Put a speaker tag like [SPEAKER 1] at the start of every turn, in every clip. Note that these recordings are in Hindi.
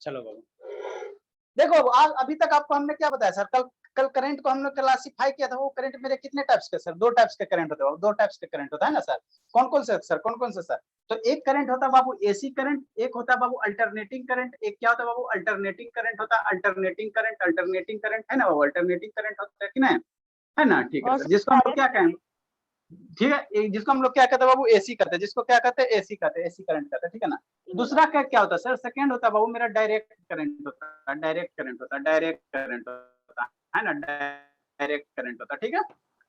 [SPEAKER 1] चलो बाबू, देखो आज अभी तक आपको हमने क्या बताया सर, कल कल करंट को हमने क्लासिफाई किया था, वो करंट मेरे कितने टाइप्स के सर, दो टाइप्स के करंट होते हैं, दो टाइप्स के करंट होता है ना सर। कौन कौन से सर, कौन कौन से सर? तो एक करंट होता है बाबू एसी करंट, एक होता है बाबू अल्टरनेटिंग करंट, एक क्या होता है बाबू अल्टरनेटिंग करंट होता है, अल्टरनेटिंग करंट है ना बाबू, अल्टरनेटिंग करंट होता है कि नहीं, है ना? ठीक है
[SPEAKER 2] और
[SPEAKER 1] सर,
[SPEAKER 2] सर
[SPEAKER 1] जिसको हम लोग
[SPEAKER 2] डायरेक्ट
[SPEAKER 1] क्या कहें, ठीक है, जिसको हम लोग क्या कहते हैं बाबू एसी कहते हैं, जिसको क्या कहते हैं एसी कहते हैं, एसी करंट कहते हैं, ठीक है ना। दूसरा क्या क्या होता है सर, सेकंड होता है बाबू मेरा डायरेक्ट करंट होता है, डायरेक्ट करंट होता है, डायरेक्ट करंट होता है ना, डायरेक्ट करंट होता है, ठीक है।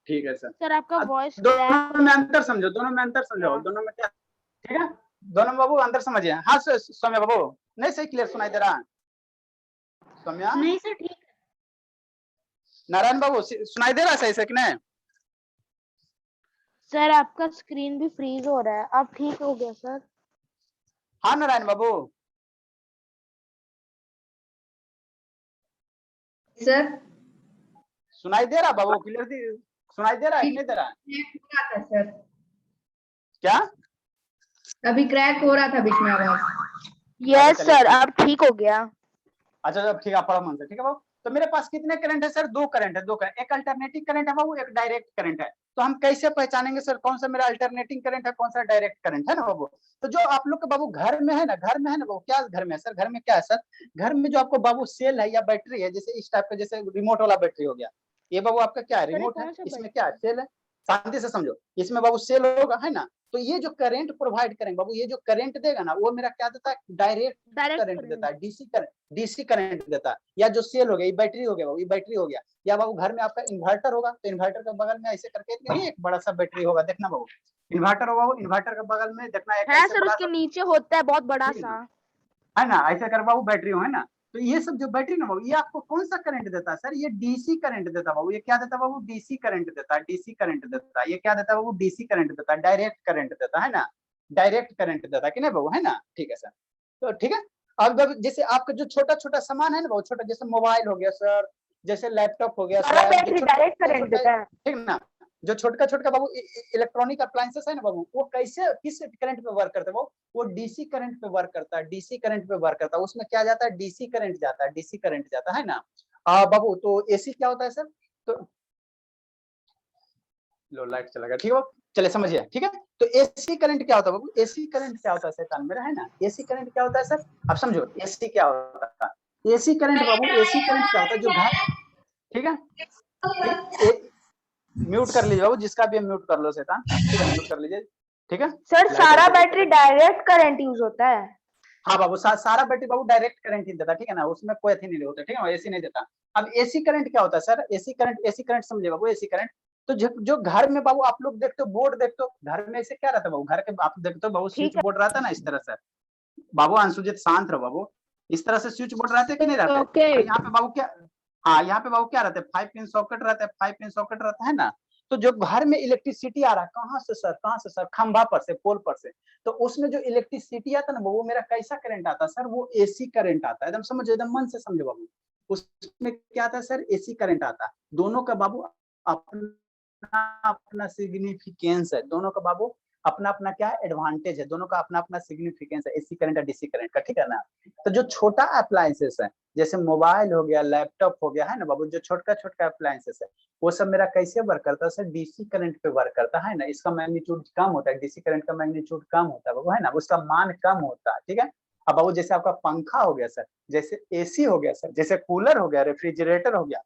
[SPEAKER 1] ठीक है सर,
[SPEAKER 2] सर आपका वॉइस क्रैक हो
[SPEAKER 1] दोनों में
[SPEAKER 2] रहा
[SPEAKER 1] अंतर समझो, दोनों में अंतर समझो,
[SPEAKER 2] है।
[SPEAKER 1] दोनों में क्या, ठीक है, दोनों में बाबू अंतर समझिए। हाँ सौम्या बाबू, नहीं सही क्लियर सुनाई दे रहा है सौम्या?
[SPEAKER 2] नहीं सर ठीक है।
[SPEAKER 1] नारायण बाबू सुनाई दे रहा है सही से कि नहीं?
[SPEAKER 2] सर आपका स्क्रीन भी फ्रीज हो रहा है, अब ठीक हो गया सर।
[SPEAKER 1] हाँ नारायण बाबू,
[SPEAKER 3] सर
[SPEAKER 1] सुनाई दे रहा बाबू, क्लियर सुनाई दे रहा है कि नहीं दे रहा है?
[SPEAKER 3] क्रैक हो रहा था सर,
[SPEAKER 1] क्या?
[SPEAKER 3] अभी क्रैक हो रहा था बीच में आवाज।
[SPEAKER 2] यस
[SPEAKER 1] चलिए
[SPEAKER 2] सर
[SPEAKER 1] ठीक,
[SPEAKER 2] अब ठीक हो गया।
[SPEAKER 1] अच्छा जब ठीक है पढ़ो मन से, ठीक है बाबू। तो मेरे पास कितने करंट है सर, दो करंट है, दो करंट, एक अल्टरनेटिंग करंट है बाबू, एक डायरेक्ट करंट है। तो हम कैसे पहचानेंगे सर कौन सा मेरा अल्टरनेटिंग करंट है, कौन सा डायरेक्ट करंट है ना बाबू? तो जो आप लोग के बाबू घर में है ना, घर में है ना बाबू, क्या घर में है सर, घर में क्या है सर, घर में जो आपको बाबू सेल है या बैटरी है, जैसे इस टाइप का, जैसे रिमोट वाला बैटरी हो गया, ये बाबू आपका क्या है,
[SPEAKER 2] सर ये
[SPEAKER 1] रिमोट है,
[SPEAKER 2] कौन सा
[SPEAKER 1] इसमें क्या है,
[SPEAKER 2] बैटरी?
[SPEAKER 1] सेल है, शांति से समझो, इसमें बाबू सेल होगा है ना। तो ये जो करंट प्रोवाइड करेंगे बाबू, ये जो करंट देगा ना, वो मेरा क्या देता है, डायरेक्ट
[SPEAKER 2] डायरेक्ट
[SPEAKER 1] करंट देता
[SPEAKER 2] करंट।
[SPEAKER 1] है, डीसी करंट देता है। या जो सेल हो गया, ये बैटरी हो गया बाबू, ये बैटरी हो गया। या बाबू घर में आपका इन्वर्टर होगा, तो इन्वर्टर के बगल में ऐसे करके नहीं एक बड़ा सा बैटरी होगा, देखना बाबू, इन्वर्टर होगा वो, इन्वर्टर के बगल में देखना एक
[SPEAKER 2] है
[SPEAKER 1] ऐसे
[SPEAKER 2] सर
[SPEAKER 1] बड़ा
[SPEAKER 2] उसके
[SPEAKER 1] सा,
[SPEAKER 2] नीचे होता है बहुत बड़ा
[SPEAKER 1] ठीक है
[SPEAKER 2] सा।
[SPEAKER 1] ना, है ना, ऐसे कर बाबू बैटरी हो, है ना। तो ये सब जो बैटरी ना बाबू, ये आपको कौन सा करंट देता है सर, ये डीसी करंट देता है बाबू, ये क्या देता है बाबू, डीसी करंट देता है, डीसी करंट देता है, ये क्या देता है बाबू, डीसी करंट देता है, डायरेक्ट करंट देता है ना, डायरेक्ट करंट देता है कि नहीं बाबू, है ना। ठीक है सर, तो ठीक है। अब जब जैसे आपका जो छोटा छोटा सामान है ना बहुत छोटा, जैसे मोबाइल हो गया सर, जैसे लैपटॉप हो गया
[SPEAKER 2] बड़ा
[SPEAKER 1] सर, जो
[SPEAKER 2] बैटरी डायरेक्ट
[SPEAKER 1] छोटा
[SPEAKER 2] करंट
[SPEAKER 1] छोटा,
[SPEAKER 2] देता है।
[SPEAKER 1] ठीक ना, जो छोटका छोटका बाबू इलेक्ट्रॉनिक अप्लायंसेस है ना बाबू, वो कैसे किस करंट पे वर्क करते हैं बाबू, वो डीसी करंट पे वर्क करता है, डीसी करंट पे वर्क करता है, उसमें क्या जाता है, डीसी करंट जाता है, डीसी करंट जाता है ना। बाबू तो एसी क्या होता है सर, तो लो लाइट चला गया, ठीक है बाबू, चले समझिए, ठीक है। तो एसी करंट क्या होता है बाबू, एसी करंट क्या होता है शैतान मेरा, है ना, एसी करंट क्या होता है सर, आप समझो एसी क्या होता है, एसी करंट बाबू, एसी करंट क्या होता है, जो घर, ठीक है, ठीक, म्यूट कर लीजिए बाबू, जिसका भी म्यूट कर लो शैतान, ठीक है, म्यूट कर लीजिए, ठीक है।
[SPEAKER 2] सर
[SPEAKER 1] लाइट
[SPEAKER 2] सारा
[SPEAKER 1] ऐसे चलते
[SPEAKER 2] बैटरी
[SPEAKER 1] रहता है।
[SPEAKER 2] डायरेक्ट करंट यूज होता है।
[SPEAKER 1] हाँ बाबू सारा बैटरी बाबू डायरेक्ट करंट ही देता, ठीक है ना, उसमें कोई अथी नहीं होता, ठीक है, एसी नहीं देता। अब एसी करंट क्या होता है सर, एसी करंट समझे बाबू, एसी करंट, तो जो घर में बाबू आप लोग देखते हो बोर्ड देखते हो, घर में ऐसे क्या रहता है बाबू, घर के आप देखते हो बाबू स्विच
[SPEAKER 2] ठीक है।
[SPEAKER 1] बोर्ड रहता है ना इस तरह से, बाबू अंशुजित शांत रहो बाबू, इस तरह से स्विच बोर्ड रहते कि नहीं रहते, और
[SPEAKER 2] सॉकेट।
[SPEAKER 1] यहाँ पे बाबू क्या, हाँ यहाँ पे बाबू क्या रहता है, 5 पिन सॉकेट रहता है, 5 पिन सॉकेट रहता है ना। तो जो घर में इलेक्ट्रिसिटी आ रहा है कहाँ से सर, कहाँ से सर, खंभा पर से, पोल पर से, तो उसमें जो इलेक्ट्रिसिटी आता है ना वो मेरा कैसा करंट आता है सर, वो एसी करंट आता है, एकदम समझो, एकदम मन से समझो बाबू, उसमें क्या आता है सर, एसी करंट आता है। दोनों का बाबू अपना अपना सिग्निफिकेंस है, दोनों का बाबू अपना अपना क्या एडवांटेज है, दोनों का अपना अपना सिग्निफिकेंस है, एसी करंट और डीसी करंट का, ठीक है ना। तो जो छोटा अप्लायंसेस है, जैसे मोबाइल हो गया, लैपटॉप हो गया, है ना बाबू, जो छोटका छोटका अप्लायंसेस है, वो सब मेरा कैसे वर्क करता है सर, डीसी करंट पे वर्क करता है ना, इसका मैग्नीट्यूड कम होता है, डीसी करंट का मैग्नीट्यूड कम होता है बाबू, है ना, उसका मान कम होता है, ठीक है। अब बाबू जैसे आपका पंखा हो गया सर, जैसे एसी हो गया सर, जैसे कूलर हो गया, रेफ्रिजरेटर हो गया,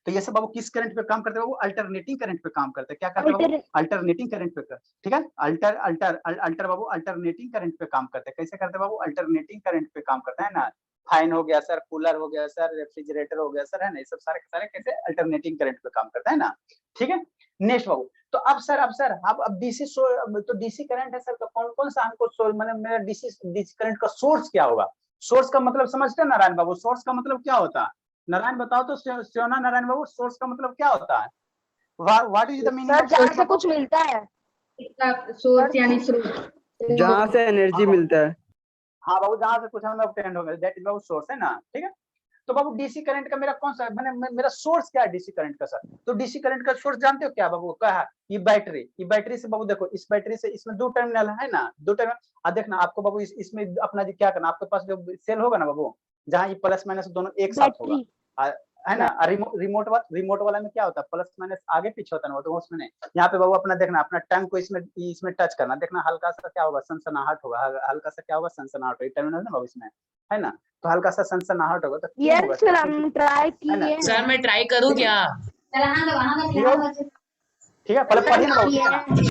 [SPEAKER 1] तो ये सब बाबू किस करंट पे काम करते हैं बाबू, अल्टरनेटिंग करंट पे काम करते हैं, क्या करते हैं बाबू,
[SPEAKER 2] अल्टर
[SPEAKER 1] अल्टरनेटिंग करंट पे, ठीक है, अल्टर अल्टर अल्टर बाबू अल्टरनेटिंग करंट पे काम करते हैं, कैसे करते हैं बाबू, अल्टरनेटिंग करंट पे काम करता है ना। फैन हो गया सर, कूलर हो गया सर, रेफ्रिजरेटर हो गया सर, है ना, ये सब सारे सारे कैसे अल्टरनेटिंग करंट पे काम करता है ना, ठीक है। नेक्स्ट बाबू, तो अब सर अब डीसी तो डीसी करंट है सर, तो कौन कौन सा हमको मतलब मेरा डीसी करंट का सोर्स क्या होगा, सोर्स का मतलब समझते हैं नारायण बाबू, सोर्स का मतलब क्या होता है, नारायण बताओ तो, श्योना नारायण बाबू, सोर्स का मतलब क्या होता है, what is the meaning
[SPEAKER 2] sir
[SPEAKER 1] of
[SPEAKER 2] जहाँ
[SPEAKER 1] सोर्स
[SPEAKER 2] से
[SPEAKER 1] बाबू?
[SPEAKER 2] कुछ मिलता है।
[SPEAKER 3] इसका
[SPEAKER 2] सर
[SPEAKER 3] सोर्स यानी स्रोत।
[SPEAKER 4] जहाँ से
[SPEAKER 1] हाँ
[SPEAKER 4] एनर्जी
[SPEAKER 1] बाबू,
[SPEAKER 4] मिलता है।
[SPEAKER 1] हाँ बाबू जहाँ से कुछ हमें ऑब्टेन हो गया, दैट इज बाबू सोर्स, है ना, ठीक है। तो बाबू डीसी करंट का मेरा कौन सा मैंने मेरा सोर्स क्या है डीसी करंट का सर, तो डीसी करंट का सोर्स जानते हो क्या बाबू, क्या है, ये बैटरी से बाबू देखो, इस बैटरी से, इसमें दो टर्मिनल है ना, दो टर्मिनल, देखना आपको बाबू इसमें अपना क्या करना, आपके पास जो सेल होगा ना बाबू, जहाँ ये प्लस माइनस दोनों एक साथ होगा,
[SPEAKER 2] बैटरी
[SPEAKER 1] है ना। रिमोट वाला में क्या होता है, प्लस माइनस आगे पीछे होता है ना, तो उसमें नहीं। यहाँ पे बाबू अपना देखना, अपना टंग को इसमें टच करना, देखना हल्का सा क्या होगा, सनसनाहट होगा, हल्का सा क्या होगा, सनसनाहट होगा, टर्मिनल है ना बाबू इसमें, है ना। तो हल्का सा सनसनाहट होगा, तो क्यों होगा
[SPEAKER 2] यस सर, हम ट्राई
[SPEAKER 1] है ना।
[SPEAKER 2] किए
[SPEAKER 4] सर मैं ट्राई करूँ क्या?
[SPEAKER 1] ठीक है, पहले पढ़िए ना बाबू, ठीक है ना।
[SPEAKER 2] हैं।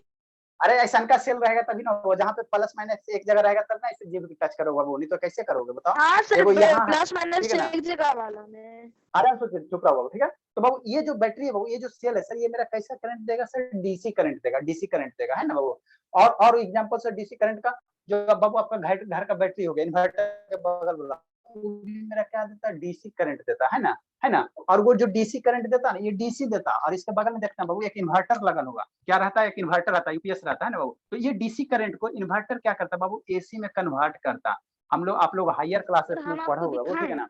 [SPEAKER 1] अरे ऐसा का सेल रहेगा तभी ना, वो जहाँ पे प्लस माइनस एक जगह रहेगा तब ना इसे जीव की टच करोगे वो, नहीं तो कैसे करोगे बताओ।
[SPEAKER 2] हाँ सर,
[SPEAKER 1] देखो यहाँ है,
[SPEAKER 2] प्लस माइनस
[SPEAKER 1] ठीक है ना,
[SPEAKER 2] एक जगह वाला में।
[SPEAKER 1] आराम से चुप रहो बाबू, ठीक है। तो बाबू ये जो बैटरी है बाबू, ये जो सेल है सर, ये मेरा कैसा करंट देगा सर, डीसी करंट देगा, डीसी करंट देगा, है ना बाबू। और एग्जांपल सर डीसी करंट का, जो बाबू आपका घर का बैटरी हो गया, इन्वर्टर के बगल वाला, वो भी मेरा क्या देता है, डीसी करंट देता है ना, है ना। और वो जो डीसी करंट देता है ना, ये डीसी देता, और इसके बगल में देखना बाबू एक इन्वर्टर लगल होगा, क्या रहता है, एक इन्वर्टर रहता है, यूपीएस रहता है ना बाबू। तो ये डीसी करंट को इन्वर्टर क्या करता है बाबू, एसी में कन्वर्ट करता। आप लोग हायर क्लासेस में
[SPEAKER 2] हम
[SPEAKER 1] पढ़ा
[SPEAKER 2] आपको
[SPEAKER 1] होगा वो, ठीक है
[SPEAKER 2] दिखाएं।
[SPEAKER 1] ना।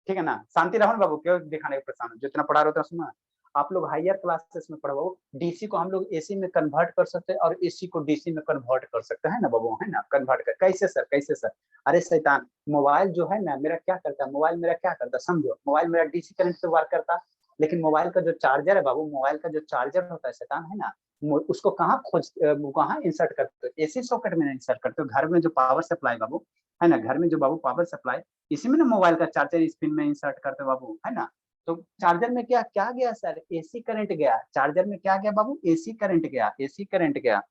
[SPEAKER 1] ठीक है ना, शांति रहो बाबू, क्यों दिखाने के परेशान, जितना पढ़ा रहे हो सुना। आप लोग हायर क्लासेस में पढ़ो, डीसी को हम लोग एसी में कन्वर्ट कर सकते हैं, और एसी को डीसी में कन्वर्ट कर सकते हैं ना बाबू, है ना। कन्वर्ट कर कैसे सर, कैसे सर। अरे शैतान, मोबाइल जो है ना मेरा क्या करता है, मोबाइल मेरा क्या करता है समझो, मोबाइल मेरा डीसी करंट से वर्क करता, लेकिन मोबाइल का जो चार्जर है बाबू, मोबाइल का जो चार्जर होता है शैतान, है ना, उसको कहाँ इंसर्ट करते हो, एसी सॉकेट में इंसर्ट करते हो। घर में जो पावर सप्लाई बाबू, है ना, घर में जो बाबू पावर सप्लाई, इसी में ना मोबाइल का चार्जर पिन में इंसर्ट करते बाबू, है ना। तो चार्जर में क्या क्या गया सर, एसी करंट गया, चार्जर में क्या गया बाबू, एसी करंट गया, एसी करंट गया।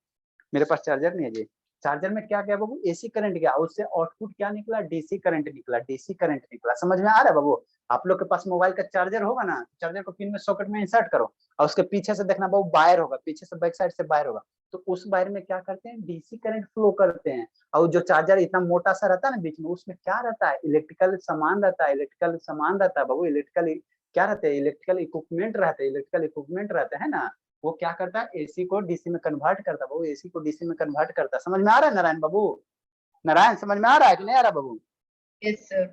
[SPEAKER 1] मेरे पास चार्जर नहीं है जी। चार्जर में क्या गया बाबू, एसी करंट गया, उससे आउटपुट क्या निकला, डीसी करंट निकला, डीसी करंट निकला। समझ में आ रहा है बाबू। आप लोग के पास मोबाइल का चार्जर होगा ना, चार्जर को पिन में सॉकेट में इंसर्ट करो, और उसके पीछे से देखना बाबू वायर होगा, पीछे से बैक साइड से वायर होगा, तो उस वायर में क्या करते हैं, डीसी करंट फ्लो करते हैं। और जो चार्जर इतना मोटा सा रहता है ना बीच में, उसमें क्या रहता है, इलेक्ट्रिकल सामान रहता है, इलेक्ट्रिकल सामान रहता है बाबू, इलेक्ट्रिकल क्या रहते हैं, इलेक्ट्रिकल इक्विपमेंट रहते हैं, इलेक्ट्रिकल इक्विपमेंट रहते हैं ना। वो क्या करता है, एसी को डीसी में कन्वर्ट करता है बाबू, एसी को डीसी में कन्वर्ट करता है। समझ में आ रहा है नारायण बाबू, नारायण समझ में आ रहा है कि नहीं आ रहा बाबू।
[SPEAKER 3] Yes sir.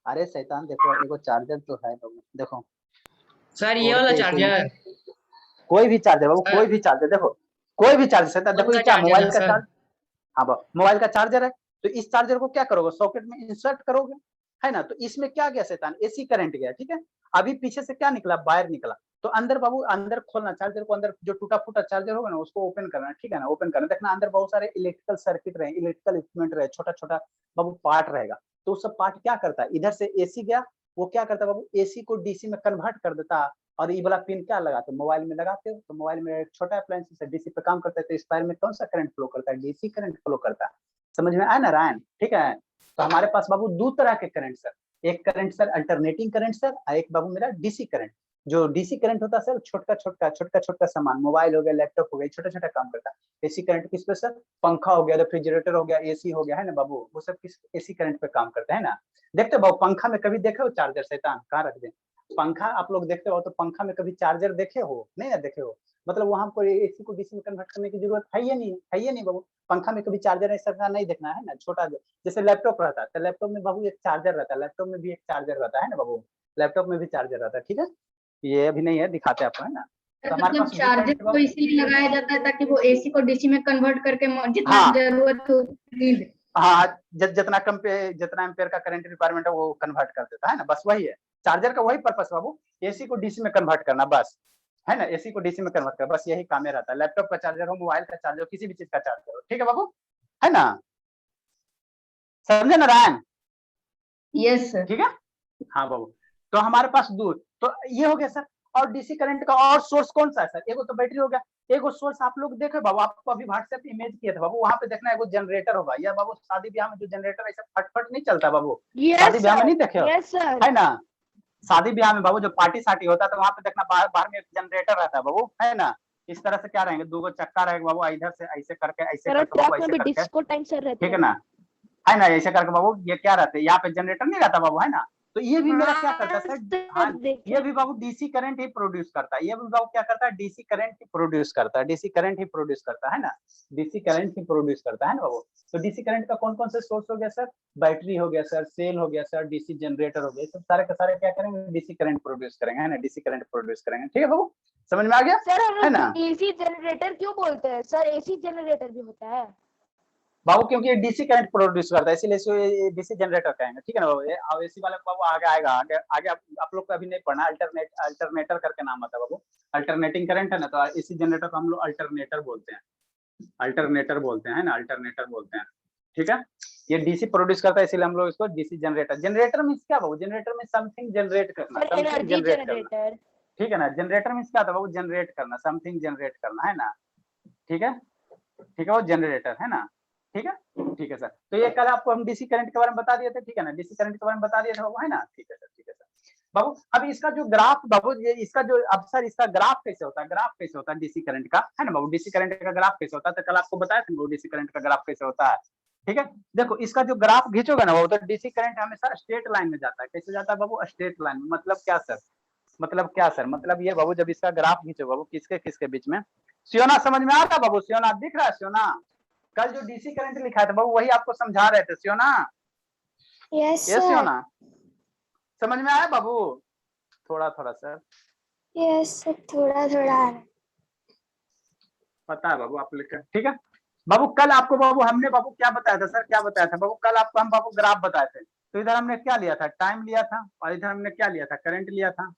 [SPEAKER 1] अरे शैतान देखो, एगो चार्जर तो है बाबू, देखो
[SPEAKER 4] सर ये वाला चार्जर,
[SPEAKER 1] कोई भी चार्जर बाबू, कोई भी चार्जर, देखो कोई भी चार्जर शैतान, देखो ये क्या मोबाइल का चार्जर, हाँ बाबू मोबाइल का चार्जर है, तो इस चार्जर को क्या करोगे, सॉकेट में इंसर्ट करोगे, है ना। तो इसमें क्या गया शैतान, एसी करंट गया, ठीक है। अभी पीछे से क्या निकला, वायर निकला, तो अंदर बाबू अंदर खोलना चार्जर को, अंदर जो टूटा फूटा चार्जर होगा ना उसको ओपन करना, ठीक है ना, ओपन करना, देखना अंदर बहुत सारे इलेक्ट्रिकल सर्किट रहे, इलेक्ट्रिकल इक्विपमेंट रहे, छोटा छोटा बाबू पार्ट रहेगा। तो उस सब पार्ट क्या करता है, इधर से एसी गया, वो क्या करता है बाबू, एसी को डीसी में कन्वर्ट कर देता। और ये वाला पिन क्या लगाते हो, मोबाइल में लगाते हो, तो मोबाइल में एक छोटा अप्लायंस है, डीसी पे काम करता है, तो इस वायर में कौन सा करंट फ्लो करता है, डीसी करंट फ्लो करता है। समझ में आया नारायण, ठीक है। तो हमारे पास बाबू दो तरह के करंट सर, एक current sir alternating current sir, और एक बाबू मेरा डीसी करंट। जो डीसी करंट होता है सर, छोटा सामान, मोबाइल हो गया, लैपटॉप हो गया, छोटा छोटा काम करता है। एसी करंट किस पे सर, पंखा हो गया, रेफ्रिजरेटर हो गया, एसी हो गया, है ना बाबू, वो सब किस एसी करंट पे काम करता है ना। देखते हो बाबू, पंखा में कभी देखे हो चार्जर, शैतान कहाँ रख दे पंखा, आप लोग देखते हो तो पंखा में कभी चार्जर देखे हो, नहीं ना देखे हो, मतलब वहां को एसी को डीसी में कन्वर्ट करने की जरूरत है ये नहीं, है ये नहीं बाबू। पंखा में कभी चार्जर ऐसा का नहीं देखना है ना, छोटा जैसे लैपटॉप रहता है, तो लैपटॉप में बाबू एक चार्जर रहता है, लैपटॉप में भी एक चार्जर रहता है ना बाबू, लैपटॉप में भी चार्जर रहता है, ठीक है। ये अभी नहीं है, दिखाते हैं आपको, है ना। तो हमारे
[SPEAKER 3] मतलब
[SPEAKER 1] पास
[SPEAKER 3] चार्जर को इसलिए लगाया जाता है ताकि वो एसी को डीसी में कन्वर्ट करके जितना
[SPEAKER 1] हाँ
[SPEAKER 3] जरूरत हो नीड।
[SPEAKER 1] हाँ, जितना एम्पेयर का करंट रिक्वायरमेंट है वो कन्वर्ट कर देता है ना, बस वही है चार्जर का, वही पर्पस बाबू, एसी को डीसी में कन्वर्ट करना बस, है ना, एसी को डीसी में कन्वर्ट करना, बस यही काम रहता है। लैपटॉप का चार्जर हो, मोबाइल का चार्जर हो, किसी भी चीज का चार्जर हो, ठीक है बाबू, है ना, समझे नारायण।
[SPEAKER 3] Yes sir.
[SPEAKER 1] ठीक है, हाँ बाबू। तो हमारे पास दूर, तो ये हो गया सर। और डीसी करंट का और सोर्स कौन सा है सर, एगो तो बैटरी हो गया, एगो सोर्स आप लोग देखे बाबू, आपको अभी व्हाट्सएप पे इमेज किया था बाबू, वहां पे देखना एगो जनरेटर होगा, या बाबू शादी ब्याह में जो जनरेटर ऐसा फटफट नहीं चलता बाबू, शादी ब्याह में नहीं देखे हो,
[SPEAKER 2] यस सर,
[SPEAKER 1] है ना। शादी ब्याह में बाबू जो पार्टी सार्टी होता है, तो वहां पे देखना बाहर बाहर में एक जनरेटर रहता है बाबू, है ना। इस तरह से क्या रहेंगे, दो चक्का रहेगा बाबू, इधर से ऐसे करके, ऐसे
[SPEAKER 2] सर
[SPEAKER 1] करके बाबू,
[SPEAKER 2] ट्रक में
[SPEAKER 1] ऐसे
[SPEAKER 2] भी
[SPEAKER 1] करके,
[SPEAKER 2] डिस्को टाइम सर रहते
[SPEAKER 1] ठीक है
[SPEAKER 2] हैं।
[SPEAKER 1] ना, है ना, ऐसे करके बाबू ये क्या रहता है, यहाँ पे जनरेटर नहीं रहता बाबू, है ना। तो ये भी मेरा क्या करता है सर, हाँ ये भी बाबू डीसी करंट ही प्रोड्यूस करता है, ये भी बाबू क्या करता है, डीसी करंट ही प्रोड्यूस करता है, डीसी करंट ही प्रोड्यूस करता है ना, डीसी करंट ही प्रोड्यूस करता है ना बाबू। तो डीसी करंट का कौन कौन से सोर्स हो गया सर, बैटरी हो गया सर, सेल हो गया सर, डीसी जनरेटर हो गया, सब सारे के सारे क्या करेंगे, डीसी करंट प्रोड्यूस करेंगे, है ना, डीसी करंट प्रोड्यूस करेंगे, ठीक है बाबू, समझ में आ गया
[SPEAKER 2] सर
[SPEAKER 1] है
[SPEAKER 2] हम
[SPEAKER 1] ना।
[SPEAKER 2] एसी जनरेटर क्यों बोलते हैं सर, एसी जनरेटर भी होता है।
[SPEAKER 1] बाबू, क्योंकि ये डीसी करंट प्रोड्यूस करता है इसीलिए इसको डीसी जनरेटर कहेंगे, ठीक है ना बाबू। अब एसी वाले बाबू आगे आएगा, आगे आगे आप लोग को अभी नहीं पढ़ना, अल्टरनेटर करके नाम आता है बाबू। अल्टरनेटिंग करंट है ना, तो इसी जनरेटर को हम लोग अल्टरनेटर बोलते हैं, अल्टरनेटर बोलते हैं ना, अल्टरनेटर बोलते हैं, ठीक है। ये डीसी प्रोड्यूस करता है इसीलिए हम लोग इसको डीसी जनरेटर। जनरेटर मींस क्या बाबू? जनरेटर में समथिंग जनरेट करना, समथिंग
[SPEAKER 2] एनर्जी
[SPEAKER 1] जनरेट करना,
[SPEAKER 2] जनरेटर।
[SPEAKER 1] ठीक है ना। जनरेटर मींस क्या था बाबू? जनरेट करना, समथिंग जनरेट करना, है ना, ठीक है, ठीक है, वो जनरेटर है ना, ठीक है, ठीक है सर। तो ये कल आपको हम डीसी करंट के बारे में बता दिए थे, ठीक है ना, डीसी करंट के बारे में बता दिए थे बाबू, है ना, ठीक है सर, ठीक है सर। बाबू अब इसका जो ग्राफ बाबू, ये इसका जो, अब सर इसका ग्राफ कैसे होता है? ग्राफ कैसे होता है डीसी करंट का, है ना बाबू? डीसी करंट का ग्राफ कैसे होता है? तो कल आपको बताया था बाबू डीसी करंट का ग्राफ कैसे होता है, ठीक है। देखो इसका जो ग्राफ खींचोगे ना बाबू, तो डीसी करंट हमेशा स्ट्रेट लाइन में जाता है। कैसे जाता है बाबू? स्ट्रेट लाइन में। मतलब क्या सर? मतलब क्या सर? मतलब ये बाबू, जब इसका ग्राफ खींचो बाबू, किसके किसके बीच में, सियोना समझ में आ रहा बाबू? सियोना दिख रहा है? सियोना कल जो डीसी करंट लिखा था बाबू, वही आपको समझा रहे थे सियोना।
[SPEAKER 2] यस
[SPEAKER 1] ये
[SPEAKER 2] सर।
[SPEAKER 1] सियोना समझ में आया बाबू? थोड़ा थोड़ा सर,
[SPEAKER 2] यस सर, थोड़ा थोड़ा।
[SPEAKER 1] पता है बाबू आप लिख, ठीक है बाबू। कल आपको बाबू हमने बाबू क्या बताया था सर? क्या बताया था बाबू? कल आपको हम बाबू ग्राफ बताए थे। तो इधर हमने क्या लिया था? टाइम लिया था, और इधर हमने क्या लिया था? करंट लिया था,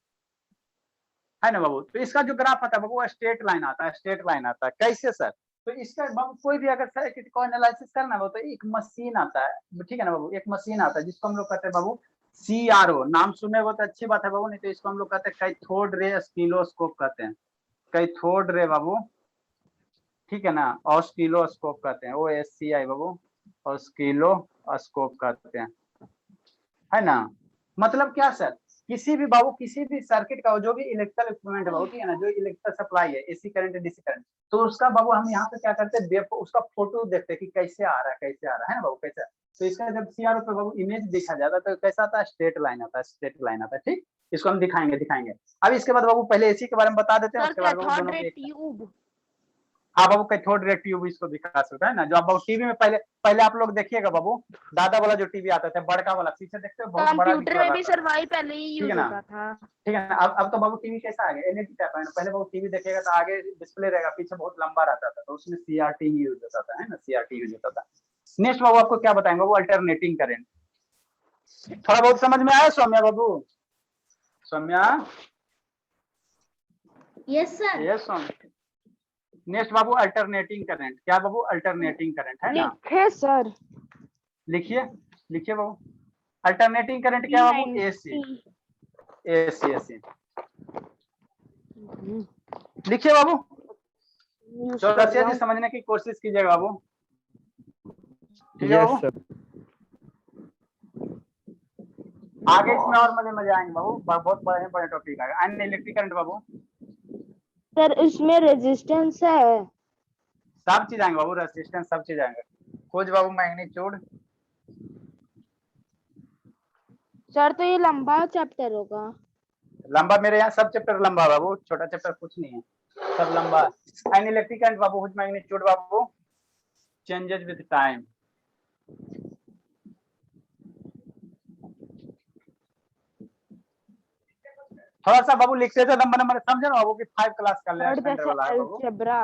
[SPEAKER 1] है ना बाबू। तो इसका जो ग्राफ आता है बाबू, स्ट्रेट लाइन आता है, स्ट्रेट लाइन आता है। कैसे सर? तो इसका बाबू कोई भी अगर सर्किट को एनालिसिस करना हो तो एक मशीन आता है, ठीक है ना बाबू, एक मशीन आता है जिसको हम लोग कहते हैं बाबू CRO। नाम सुने हो तो अच्छी बात है बाबू, नहीं तो इसको हम लोग कहते हैं कैथोड रे ऑस्किलोस्कोप कहते हैं, कैथोड रे बाबू, ठीक है ना, ऑस्किलोस्कोप कहते हैं, OSCI बाबू, ऑस्किलोस्कोप कहते हैं, है ना। मतलब क्या सर? किसी भी बाबू, किसी भी सर्किट का जो भी इलेक्ट्रिकल इक्विपमेंट है बाबू, ठीक है ना, जो इलेक्ट्रिकल सप्लाई है, AC करंट, DC करंट, तो उसका बाबू हम यहाँ पे क्या करते हैं? उसका फोटो देखते हैं कि कैसे आ रहा है, कैसे आ रहा है ना बाबू, कैसे। तो इसका जब CRO पे बाबू इमेज देखा जाता है तो कैसा आता है? स्ट्रेट लाइन आता है, स्ट्रेट लाइन आता है, ठीक। इसको हम दिखाएंगे दिखाएंगे। अब इसके बाद बाबू पहले AC के बारे में बता देते हैं,
[SPEAKER 2] सर
[SPEAKER 1] उसके बाद बाबू
[SPEAKER 2] कैथोड
[SPEAKER 1] दोनों
[SPEAKER 2] रे
[SPEAKER 1] के।
[SPEAKER 2] ट्यूब।
[SPEAKER 1] हाँ बाबू, कैथोड रे ट्यूब इसको दिखा सकता है ना, जो आप बाबू टीवी में पहले पहले आप लोग देखिएगा बाबू, दादा वाला जो टीवी आता था, बड़का वाला, पीछे देखते हो बहुत बड़ा
[SPEAKER 2] कंप्यूटर
[SPEAKER 1] डिस्प्ले
[SPEAKER 2] में भी
[SPEAKER 1] रहता
[SPEAKER 2] सर
[SPEAKER 1] था,
[SPEAKER 2] वही पहले ही
[SPEAKER 1] ठीक है
[SPEAKER 2] यूज
[SPEAKER 1] ना,
[SPEAKER 2] होता था।
[SPEAKER 1] ठीक है ना। अब तो बाबू टीवी कैसा आ गया? LED टाइप है ना। पहले बाबू टीवी देखिएगा तो आगे डिस्प्ले रहेगा, पीछे बहुत लंबा रहता था, तो उसमें CRT यूज होता था, है ना, CRT यूज होता था। नेक्स्ट बाबू आपको क्या बताएंगे बाबू? Alternating current. थोड़ा बहुत समझ में आया सौम्या बाबू? Saumya,
[SPEAKER 3] yes sir.
[SPEAKER 1] Yes Saumya. Next बाबू अल्टरनेटिंग करंट। क्या बाबू? अल्टरनेटिंग करंट, है ना।
[SPEAKER 2] लिखे सर।
[SPEAKER 1] लिखिए, लिखिए बाबू। अल्टरनेटिंग करंट क्या बाबू? AC, AC, AC। लिखिए बाबू, चौरसिया जी समझने की कोशिश कीजिएगा बाबू, ठीक है बाबू। आगे इसमें और मजे मजे आएंगे बाबू, बहुत बड़े बड़े टॉपिक आएगा। अन्य इलेक्ट्रिक करंट बाबू,
[SPEAKER 2] सर इसमें रेजिस्टेंस है।
[SPEAKER 1] सब चीज आएंगे बाबू, रेजिस्टेंस, सब चीज आएंगे। खोज बाबू मैग्नीट्यूड।
[SPEAKER 2] सर तो ये लंबा चैप्टर होगा।
[SPEAKER 1] लंबा मेरे यहाँ सब चैप्टर लंबा है बाबू, छोटा चैप्टर कुछ नहीं है, सब लंबा है। एन इलेक्ट्रिक करंट बाबू, हुज मैग्नीट्यूड बाबू चेंजेस विद टाइम। थोड़ा सा बाबू लिखते थे नंबर नंबर, समझे ना बाबू कि 5 क्लास का लेफ्ट हैंडर वाला है बाबू।
[SPEAKER 2] अलजेब्रा।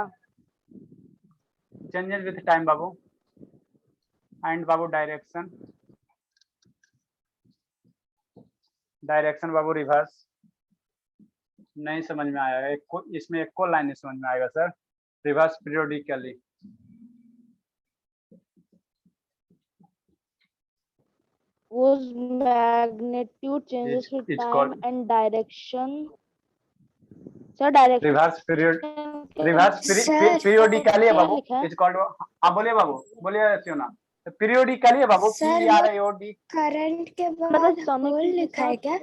[SPEAKER 1] चेंजेस विद टाइम बाबू, एंड बाबू डायरेक्शन, डायरेक्शन बाबू रिवर्स। नहीं समझ में आया, इसमें एक को लाइन नहीं समझ में आएगा sir. Reverse periodically,
[SPEAKER 2] whose magnitude changes with
[SPEAKER 1] It's
[SPEAKER 2] time
[SPEAKER 1] called-
[SPEAKER 2] and direction. Sir direction
[SPEAKER 1] reverse periodically है बाबू, इट्स कॉल्ड। हाँ बोलिए बाबू, बोलिए सियोना। पीरियोडिकली है बाबू, PRIOD।
[SPEAKER 2] करंट के बाद होल लिखा है क्या?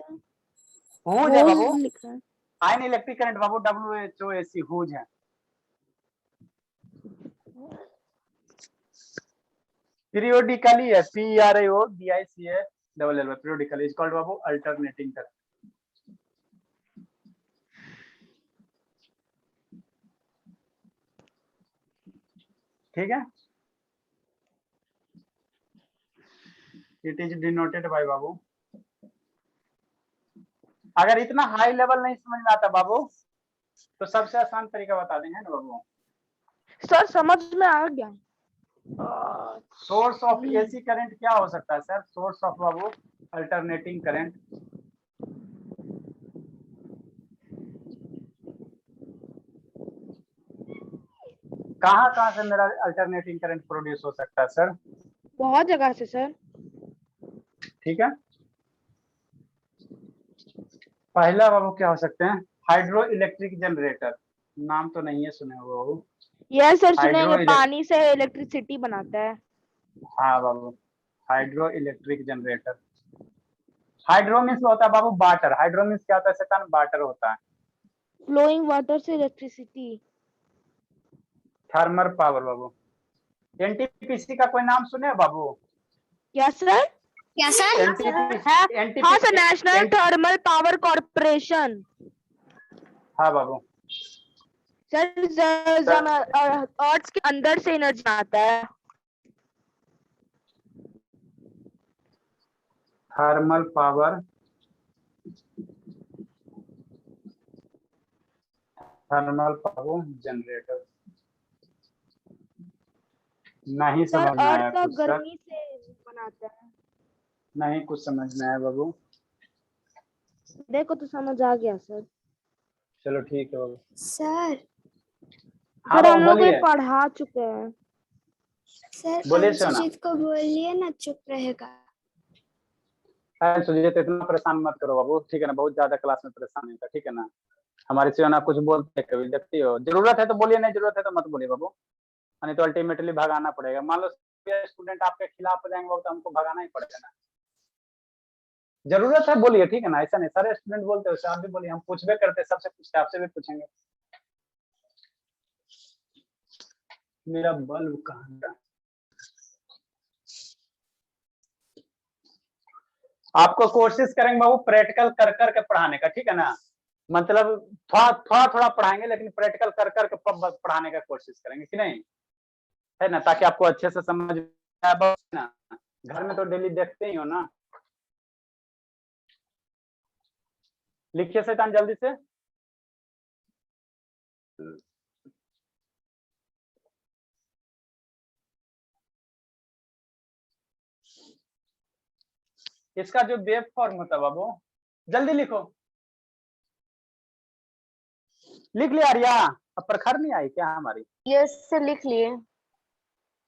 [SPEAKER 1] हुज है बाबू,
[SPEAKER 2] लिखा है।
[SPEAKER 1] आयन इलेक्ट्रिक करंट बाबू, WHOAC, हुज है। पीरियोडिकली है, PRIODICA double L, periodically is called Babu alternating current, ठीक है। इट इज डिनोटेड बाय बाबू। अगर इतना हाई लेवल नहीं समझ में आता बाबू, तो सबसे आसान तरीका बता देंगे ना बाबू।
[SPEAKER 2] सर समझ में आ गया।
[SPEAKER 1] सोर्स ऑफ एसी करंट क्या हो सकता है sir? Source of Babu alternating current. कहाँ से मेरा अल्टरनेटिंग करंट प्रोड्यूस हो सकता है सर?
[SPEAKER 2] बहुत जगह से सर।
[SPEAKER 1] ठीक है, पहला बाबू क्या हो सकते हैं? हाइड्रो इलेक्ट्रिक जनरेटर, नाम तो नहीं है सुने हुए बाबू।
[SPEAKER 2] यस सर, सुनेंगे।
[SPEAKER 1] हाइड्रो
[SPEAKER 2] पानी से इलेक्ट्रिसिटी बनाता है।
[SPEAKER 1] हाँ बाबू, hydro electric generator. Hydro means होता है बाबू वाटर। हाइड्रो मीन्स क्या होता है शैतान? वाटर होता है।
[SPEAKER 2] फ्लोइंग वाटर से इलेक्ट्रिसिटी।
[SPEAKER 1] थर्मल पावर बाबू। एनटीपीसी का कोई नाम सुने बाबू?
[SPEAKER 2] क्या सर?
[SPEAKER 3] क्या सर?
[SPEAKER 2] हाँ sir, national thermal power corporation.
[SPEAKER 1] हाँ बाबू।
[SPEAKER 2] सर अर्थ के अंदर से एनर्जी आता है।
[SPEAKER 1] Thermal power, thermal power generator. नहीं
[SPEAKER 2] सर
[SPEAKER 1] समझ में आया
[SPEAKER 2] अर्थ का
[SPEAKER 1] कुछ सर।
[SPEAKER 2] गर्मी से बनाता है।
[SPEAKER 1] नहीं कुछ समझ में आया बाबू।
[SPEAKER 2] देखो तो समझ आ गया सर।
[SPEAKER 1] चलो ठीक है बाबू।
[SPEAKER 3] सर
[SPEAKER 1] हाँ
[SPEAKER 2] सर हम
[SPEAKER 1] बाबू
[SPEAKER 2] लोग ये
[SPEAKER 1] बोलिए।
[SPEAKER 2] पढ़ा चुके हैं।
[SPEAKER 3] सर
[SPEAKER 1] बोलिए सोना।
[SPEAKER 3] सुजीत को बोलिए ना, चुप रहेगा।
[SPEAKER 1] अरे सुजीत इतना परेशान मत करो बाबू, ठीक है ना? बहुत ज्यादा क्लास में परेशान नहीं था, ठीक है ना? हमारे से ना कुछ बोलते हैं कभी, देखती हो। जरूरत है तो बोलिए, नहीं जरूरत है तो मत बोलिए बाबू, नहीं तो अल्टीमेटली भगाना पड़ेगा। मान लो स्टूडेंट आपके खिलाफ हो जाएंगे बाबू, तो हमको भगाना ही पड़ेगा ना। जरूरत है बोलिए, ठीक है ना? ऐसा नहीं सारे स्टूडेंट बोलते हो, आप भी बोलिए। हम पूछबे करते, सबसे पूछते, आपसे भी पूछेंगे। मेरा बल्ब कहाँ गया? आपको कोशिश करेंगे बाबू प्रैक्टिकल कर करके पढ़ाने का, ठीक है ना? मतलब थोड़ा थोड़ा पढ़ाएंगे, लेकिन प्रैक्टिकल कर करके पढ़ाने का कोशिश करेंगे, कि नहीं? है ना, ताकि आपको अच्छे से समझ आए ना। घर में तो डेली देखते ही हो ना। लिखिए शैतान जल्दी से। इसका जो वेव फॉर्म होता है बाबू, जल्दी लिखो। लिख लिया आर्या? अब प्रखर नहीं आई क्या हमारी?
[SPEAKER 2] यस सर, लिख लिए।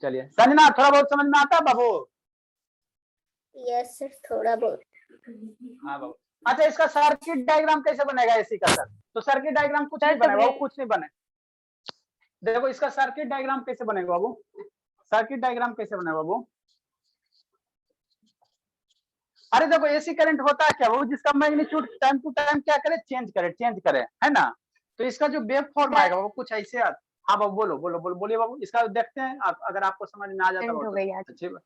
[SPEAKER 1] चलिए संजना, थोड़ा बहुत समझ में आता है बाबू?
[SPEAKER 3] यस सर, थोड़ा बहुत।
[SPEAKER 1] हाँ बाबू। अच्छा, इसका सर्किट डायग्राम कैसे बनेगा एसी का सर? तो सर्किट डायग्राम कुछ नहीं बनेगा बाबू, कुछ नहीं बने। देखो इसका सर्किट डायग्राम कैसे बनेगा बाबू? सर्किट डायग्राम कैसे बनेगा बाबू? अरे देखो एसी करंट होता है क्या वो? जिसका मैग्नीट्यूड टाइम टू टाइम क्या करे? चेंज करे, है ना? तो इसका जो वेव फॉर्म आएगा वो कुछ ऐसे हाँ बाबू, बोलिए बाबू। इसका देखते हैं अगर आपको समझ में आ जाता है अच्छी बात।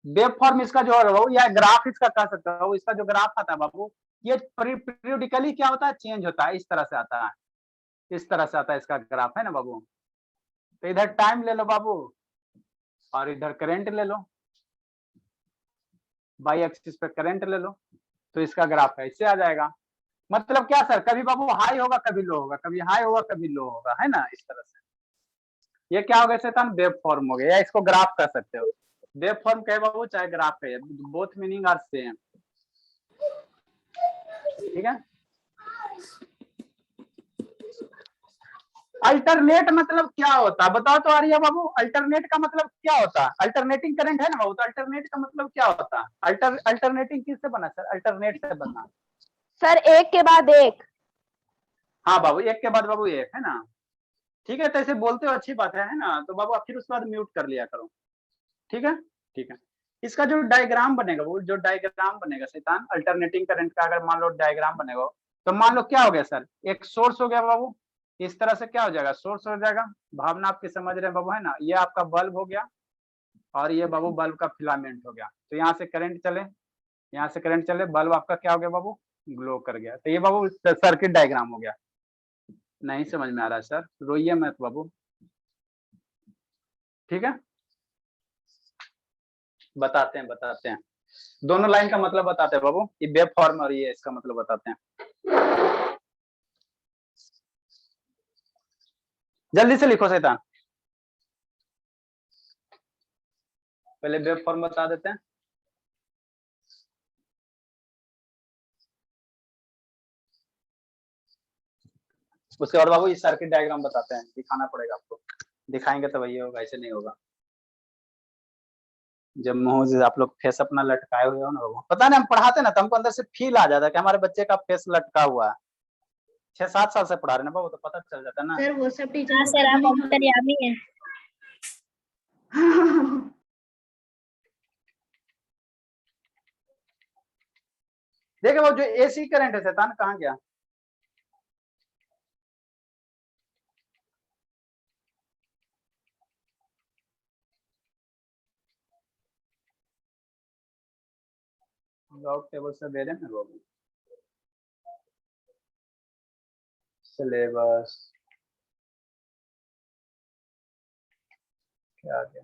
[SPEAKER 1] वेव फॉर्म इसका जो है बाबू, या ग्राफ इसका कह सकते हो। इसका जो ग्राफ आता है बाबू, ये पीरियोडिकली क्या होता है? चेंज होता है। इस तरह से आता है, इस तरह से आता है इसका ग्राफ, है ना बाबू? तो इधर टाइम ले लो बाबू, और इधर करंट ले लो, बाई एक्सिस पे करंट ले लो, तो इसका ग्राफ ऐसे आ जाएगा। मतलब क्या सर? कभी बाबू हाई होगा, कभी लो होगा, कभी हाई होगा, कभी लो होगा, है ना? इस तरह से ये क्या हो गया शैतान? वेव फॉर्म हो गया, या इसको ग्राफ कह सकते हो। वेव फॉर्म कहे बाबू चाहे ग्राफ कहे, बोथ मीनिंग आर सेम, ठीक है? अल्टरनेट मतलब क्या होता है बताओ तो आर्या बाबू? अल्टरनेट का मतलब क्या होता है? अल्टरनेटिंग करंट है ना बाबू, तो अल्टरनेट का मतलब क्या होता है? अल्टरनेटिंग किससे बना सर? अल्टरनेट से बना
[SPEAKER 2] सर एक के बाद एक।
[SPEAKER 1] हाँ बाबू, एक के बाद बाबू एक, है ना? ठीक है, तो ऐसे बोलते हो अच्छी बात है ना? तो बाबू आप फिर उसके बाद म्यूट कर लिया करो, ठीक है? ठीक है। इसका जो डायग्राम बनेगा वो, जो डायग्राम बनेगा शैतान अल्टरनेटिंग करंट का, अगर मान लो डायग्राम बनेगा, तो मान लो क्या हो गया सर? एक सोर्स हो गया बाबू, इस तरह से क्या हो जाएगा? सोर्स हो जाएगा। भावना आपकी समझ रहे हैं बाबू, है ना? ये आपका बल्ब हो गया, और ये बाबू बल्ब का फिलामेंट हो गया। तो यहाँ से करंट चले, यहाँ से करंट चले, बल्ब आपका क्या हो गया बाबू? ग्लो कर गया। तो ये बाबू सर्किट डायग्राम हो गया। नहीं समझ में आ रहा सर? रोइए मत बाबू, ठीक है? बताते हैं दोनों लाइन का मतलब बताते हैं बाबू। ये वेव फॉर्म और ये इसका मतलब बताते हैं। जल्दी से लिखो शैतान। पहले वेव फॉर्म बता देते हैं। उसके बाद बाबू इस सर्किट डायग्राम बताते हैं, दिखाना पड़ेगा आपको, दिखाएंगे तो वही होगा, ऐसे नहीं होगा। जब मुंह से आप लोग फेस अपना लटकाए हुए हो ना बाबू, पता नहीं हम पढ़ाते ना तो हमको अंदर से फील आ जाता है कि हमारे बच्चे का फेस लटका हुआ है। 6-7 साल से पढ़ा रहे ना बाबू, तो पता चल जाता है ना।
[SPEAKER 3] सर वो सब टीचर
[SPEAKER 2] सर आप अंतर्यामी हैं।
[SPEAKER 1] देखिए वो जो एसी करंट है शैतान कहाँ गया? लॉग टेबल से दे रहे हैं ना बाबू, सिलेबस क्या गया?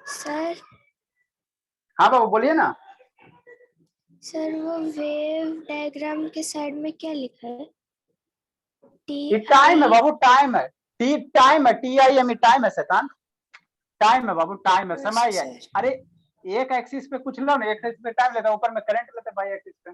[SPEAKER 5] सर
[SPEAKER 1] हाँ बाबू बोलिए ना।
[SPEAKER 5] सर वो वेव डायग्राम के साइड में क्या लिखा है?
[SPEAKER 1] टाइम है बाबू, टाइम है, टाइम है, TIME टाइम है शैतान, टाइम है बाबू, टाइम है, समय है। अरे एक एक्सिस पे कुछ लो ना, एक एक्सिस पे टाइम लेता है, ऊपर में करंट लेते हैं भाई एक्सिस पे।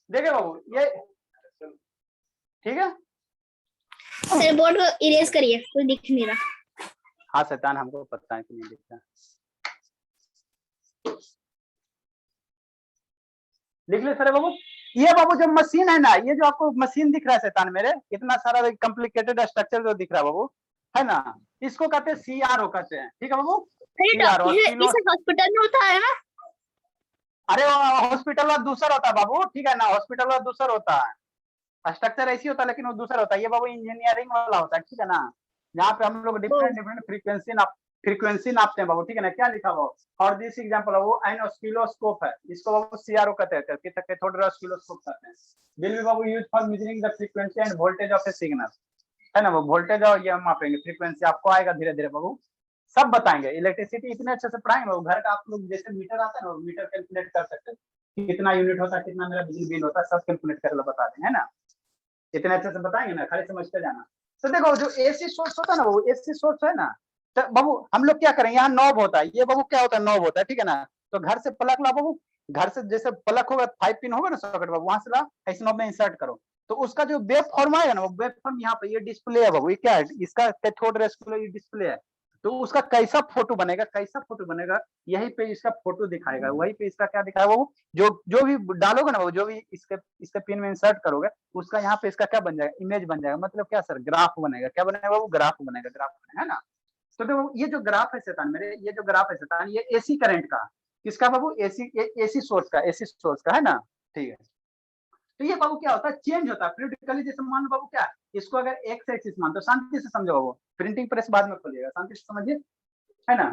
[SPEAKER 1] देखिए बाबू ये ठीक है।
[SPEAKER 5] सर बोर्ड को इरेज करिए, कुछ दिख नहीं रहा।
[SPEAKER 1] हाँ शैतान हमको पता है कि नहीं दिखता, लिख ले सर बाबू। ये बाबू जो मशीन है ना, ये जो आपको मशीन दिख रहा है शैतान मेरे, इतना सारा कॉम्प्लिकेटेड स्ट्रक्चर जो दिख रहा है बाबू, है ना, इसको कहते हैं CRO कहते हैं, ठीक है बाबू। CRO
[SPEAKER 2] हॉस्पिटल में होता है ना?
[SPEAKER 1] अरे हॉस्पिटल वाला दूसरा होता है बाबू, ठीक है ना, हॉस्पिटल वाला दूसरा होता है, स्ट्रक्चर ऐसी होता है लेकिन वो दूसरा होता है। ये बाबू इंजीनियरिंग वाला होता है, ठीक है ना, जहाँ पे हम लोग डिफरेंट डिफरेंट फ्रीक्वेंसी नापते हैं बाबू, ठीक है ना। क्या लिखा हुआ फॉर दिस एग्जांपल है वो एन ऑस्किलोस्कोप है, इसको बाबू CRO कहते हैं, कैथोड रे ऑस्किलोस्कोप कहते हैं। Will be Babu use for measuring the frequency end voltage of A signal, है ना, वो वोल्टेज और ये हम मापेंगे, फ्रीक्वेंसी आपको आएगा धीरे धीरे बाबू, सब बताएंगे। इलेक्ट्रिसिटी इतने अच्छे से पढ़ाएंगे बाबू, घर का आप लोग जैसे मीटर आता है ना, मीटर कैलकुलेट कर सकते हैं, कितना यूनिट होता है, कितना मेरा बिजली बिल होता है, सब कैलकुलेट कर बता देंगे, है ना, इतने अच्छे से बताएंगे ना, खाली समझते जाना। तो देखो जो AC सोर्स होता है ना, वो AC सोर्स है ना, तो बाबू हम लोग क्या करेंगे, यहाँ नॉब होता है, ये बाबू क्या होता है, नॉब होता है, ठीक है ना। तो घर से प्लग ला बाबू, घर से जैसे प्लग होगा 5 पिन होगा ना सॉकेट बाबू, वहां से ला इस नॉब में इंसर्ट करो, तो उसका जो वेव फॉर्म आएगा ना, वो वेव फॉर्म यहाँ पे ये डिस्प्ले है बाबू, ये क्या है, इसका कैथोड रे ऑस्किलोस्कोप डिस्प्ले है। तो उसका कैसा फोटो बनेगा, कैसा फोटो बनेगा, यही पे इसका फोटो दिखाएगा, वही पे इसका क्या दिखाएगा बाबू, जो भी डालोगे ना वो, जो भी इसके पिन में इंसर्ट करोगे, उसका यहाँ पे इसका क्या बन जाएगा, इमेज बन जाएगा, मतलब क्या सर, ग्राफ बनेगा, क्या बनेगा बाबू, ग्राफ बनेगा, ग्राफ बनेगा, है ना। तो देखो ये जो ग्राफ है शैतान मेरे, ये जो ग्राफ है शैतान, ये AC करंट का, किसका बाबू, AC सोर्स का, AC सोर्स का, है ना, ठीक है। तो ये बाबू क्या होता है, चेंज होता है पीरियडिकली, जैसे मान लो बाबू क्या, इसको अगर एक्स एक्सिस मानते हो, शांति से समझो बाबू, प्रिंटिंग प्रेस बाद में खोलिएगा, शांति से समझिए, है ना।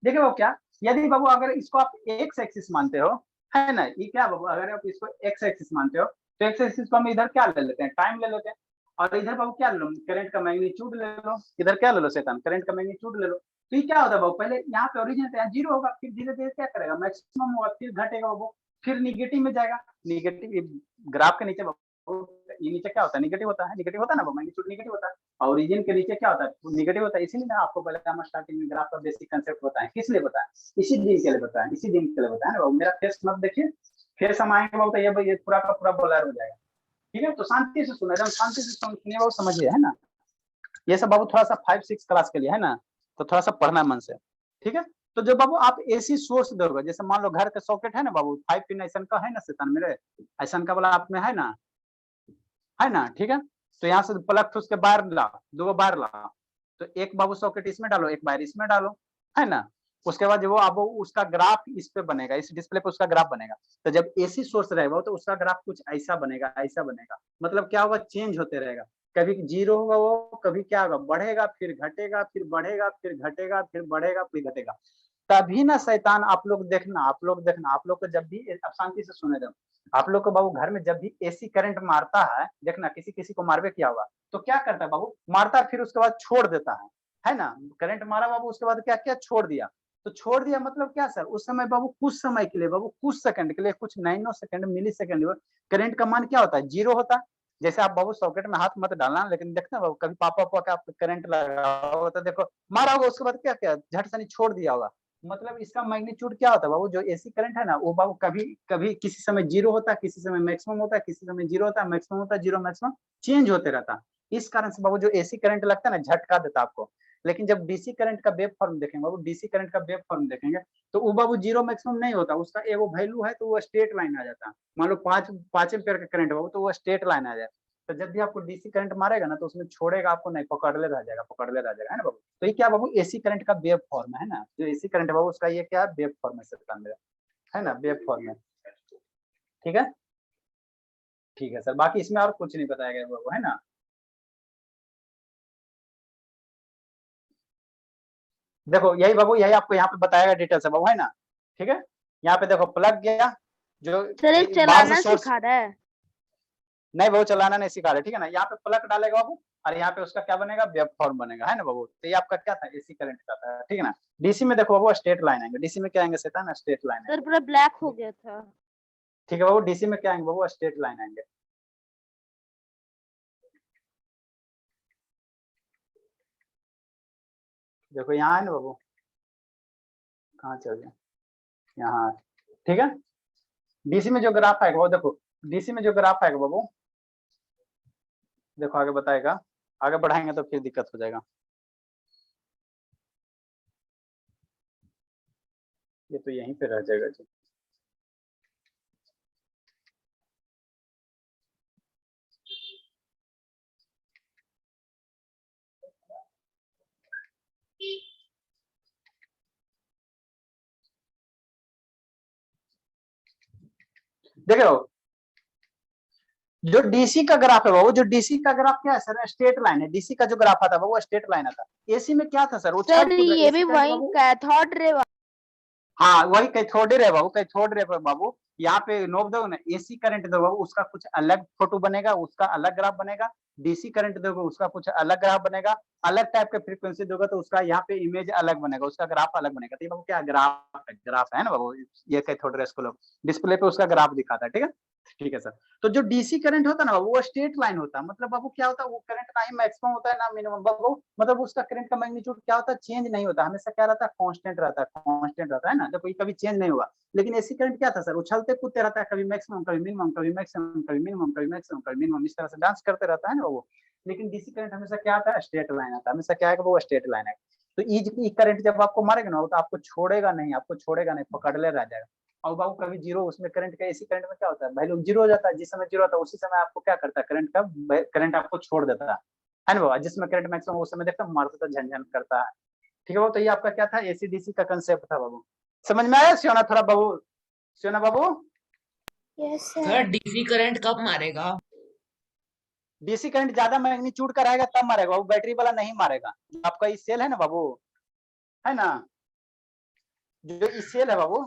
[SPEAKER 1] देखिए बाबू क्या, यदि बाबू अगर इसको आप एक्स एक्सिस मानते हो, है ना, ये क्या बाबू, अगर आप इसको एक्स एक्सिस मानते हो, तो एक्स एक्सिस को हम इधर क्या ले लेते हैं, टाइम ले लेते हैं, और इधर बाबू क्या ले लो, करंट का मैग्नीट्यूड ले लो, इधर क्या ले लो शैतान, करंट का मैग्नीट्यूड ले लो। तो ये क्या होता है बाबू, पहले यहाँ पे ओरिजिन पे 0 होगा, फिर धीरे धीरे क्या करेगा, मैक्सिमम होगा, फिर घटेगा बाबू, फिर निगेटिव में जाएगा, निगेटिव ग्राफ के नीचे ये नीचे क्या होता है, निगेटिव होता है, निगेटिव होता है ना, मैग्नीट्यूड निगेटिव होता है, ओरिजिन के नीचे क्या होता है, निगेटिव होता है। इसीलिए मैं आपको पहले हम स्टार्टिंग में ग्राफ का बेसिक कांसेप्ट बताएं, किस लिए बताएं, इसी दिन के लिए बताएं, इसी दिन के लिए बताएं ना बाबू। मेरा फेस मत देखिए, फेस हम आएंगे बाबू तो ये पूरा का पूरा ब्लर हो जाएगा, ठीक है। तो शांति से सुना, जब शांति से सुनिए बाबू, समझिए, है ना। ये सब बाबू थोड़ा सा 5-6 क्लास के लिए, है ना, तो थोड़ा सा पढ़ना मन से, ठीक है। तो जब बाबू आप AC सोर्स दोगे, जैसे मान लो घर का सॉकेट है ना बाबू, 5 पिन ऐसा का है ना शैतान मेरे, ऐसा का वाला आप में है ना, ठीक है। तो यहाँ से प्लग उसके बाहर ला, 2 बाहर ला, तो एक बाबू सॉकेट इसमें डालो, एक बाहर इसमें डालो, है ना। उसके बाद वो अब उसका ग्राफ इस पे बनेगा, इस डिस्प्ले पे उसका ग्राफ बनेगा। तो जब एसी सोर्स रहेगा तो उसका ग्राफ कुछ ऐसा बनेगा, ऐसा बनेगा। मतलब क्या होगा, चेंज होते रहेगा। कभी जीरो होगा वो, कभी क्या होगा, बढ़ेगा फिर घटेगा, फिर बढ़ेगा फिर घटेगा, फिर बढ़ेगा फिर घटेगा। तभी ना शैतान, आप लोग देखना, आप लोग को जब भी, अब शांति से सुने जब आप लोग को बाबू घर में जब भी एसी करंट मारता है, देखना किसी किसी को मारवे किया होगा, तो क्या करता है बाबू, मारता फिर उसके बाद छोड़ देता है ना। करंट मारा बाबू, उसके बाद क्या क्या छोड़ दिया। तो छोड़ दिया मतलब क्या सर, उस समय बाबू कुछ समय के लिए बाबू, कुछ सेकंड के लिए, कुछ नैनो सेकंड मिली सेकंड करंट का मान क्या होता है, जीरो होता है। जैसे आप बाबू सॉकेट में हाथ मत डालना, लेकिन देखते बाबू कभी पापा का करंट लगा होगा तो देखो मारा होगा, उसके बाद क्या क्या झट से छोड़ दिया होगा। मतलब इसका मैग्नीट्यूड क्या होता है बाबू, जो एसी करंट है ना वो बाबू कभी कभी किसी समय जीरो होता है, किसी समय मैक्सिमम होता है, किसी समय जीरो होता है, मैक्सिमम होता है, जीरो मैक्सिमम चेंज होते रहता है। इस कारण से बाबू जो एसी करंट लगता है ना, झटका देता है आपको। लेकिन जब डीसी करंट का वेव फॉर्म देखेंगे बाबू, डीसी करंट का वेव फॉर्म देखेंगे तो वो बाबू जीरो मैक्सिमम नहीं होता, उसका एगो वैल्यू है तो वो स्ट्रेट लाइन आ जाता है। मान लो 5 एम्पियर का करंट बाबू, तो वो स्ट्रेट लाइन आ जाए। तो जब भी आपको डीसी करंट मारेगा ना, तो उसमें छोड़ेगा आपको नहीं, पकड़ले रह जाएगा, पकड़ले रह जाएगा, है ना बाबू। तो ये क्या बाबू, एसी करंट का वेव फॉर्म है ना, जो एसी करंट है बाबू उसका ये क्या वेव फॉर्म है ना, वेव फॉर्म है। ठीक है, ठीक है सर, बाकी इसमें और कुछ नहीं बताया गया बाबू, है ना। देखो यही बाबू, यही आपको यहाँ पे बताया गया डिटेल से बाबू, है ना। ठीक है, यहाँ पे देखो प्लग गया, जो
[SPEAKER 2] सर ये चलाना सिखा रहा है।
[SPEAKER 1] नहीं वो चलाना नहीं सिखा रहे, ठीक है ना। यहाँ पे प्लग डालेगा बाबू, और यहाँ पे उसका क्या बनेगा, वेव फॉर्म बनेगा, है ना बाबू। तो ये आपका क्या था, एसी करंट का था, ठीक है ना। डीसी में देखो बाबू स्ट्रेट लाइन आएंगे, डीसी में क्या आएंगे शैतान, स्ट्रेट लाइन।
[SPEAKER 2] सर पूरा ब्लैक हो गया था।
[SPEAKER 1] ठीक है बाबू, डीसी में क्या आएंगे बाबू, स्ट्रेट लाइन आएंगे। देखो यहाँ है ना बाबू, कहाँ चल गया, यहाँ, ठीक है। डीसी में जो ग्राफ आएगा वो देखो, डीसी में जो ग्राफ आएगा बाबू, देखो आगे बताएगा, आगे बढ़ाएंगे तो फिर दिक्कत हो जाएगा। ये तो यहीं पे रह जाएगा जी। देखो जो डीसी का ग्राफ है वो, जो डीसी का ग्राफ क्या है सर, स्ट्रेट लाइन है। डीसी का जो ग्राफ आता है वो स्ट्रेट लाइन आता है। एसी में क्या था सर,
[SPEAKER 2] सर ये भी वही कैथोड रे।
[SPEAKER 1] हाँ वही कैथोड रे बाबू, कैथोड रे बाबू। यहाँ पे नोट दो ना, एसी करंट दो बाबू, उसका कुछ अलग फोटो बनेगा, उसका अलग ग्राफ बनेगा। डीसी करंट दोगे उसका कुछ अलग ग्राफ बनेगा, अलग टाइप का फ्रीक्वेंसी दोगे तो उसका यहाँ पे इमेज अलग बनेगा, उसका ग्राफ अलग बनेगा। तो ये बाबू क्या ग्राफ है ना बाबू, ये कैथोड रे को डिस्प्ले पे उसका ग्राफ दिखाता है, ठीक है। ठीक है सर। तो जो डीसी करंट होता है ना वो स्ट्रेट लाइन होता है। मतलब बाबू क्या होता है, वो करंट ना ही मैक्सिमम होता है ना मिनिमम बाबू, मतलब उसका करंट का मैग्नीट्यूड क्या होता है, चेंज नहीं होता, हमेशा क्या रहता है, कांस्टेंट रहता है, कांस्टेंट रहता है ना, तो कोई कभी चेंज नहीं हुआ। लेकिन एसी करंट क्या था सर, उछलते कूदते रहता है, कभी मैक्सिमम कभी मिनिमम, कभी मैक्सिमम कभी मिनिमम, कभी मैक्सिमम कभी मिनिमम, इस तरह से डांस करते रहता है ना वो। लेकिन डीसी करंट हमेशा क्या आता है, स्ट्रेट लाइन आता है, हमेशा क्या है वो स्ट्रेट लाइन है। तो ई करंट जब आपको मारेगा ना तो आपको छोड़ेगा नहीं, आपको छोड़ेगा नहीं, पकड़ ले रह जाएगा। और बाबू कभी जीरो, उसमें करंट का, एसी करंट में क्या होता है, वैल्यू जीरो हो जाता है। जिस समय जीरो होता है उसी समय आपको क्या करता है, करंट का करंट आपको छोड़ देता है ना बाबा। जिसमें करंट मैक्सिमम उस समय देखता है मारता था, झनझन करता है। ठीक है बाबू, तो ये आपका क्या था, एसी डीसी का कंसेप्ट था बाबू। समझ में आया सोना थोड़ा बाबू, सोना बाबू।
[SPEAKER 5] Yes
[SPEAKER 4] sir
[SPEAKER 5] sir.
[SPEAKER 4] DC current कब मारेगा?
[SPEAKER 1] डीसी करंट ज्यादा मैग्नीट्यूड का रहेगा तब मारेगा बाबू, बैटरी वाला नहीं मारेगा। आपका ये सेल है ना बाबू, है ना, जो ये सेल है बाबू,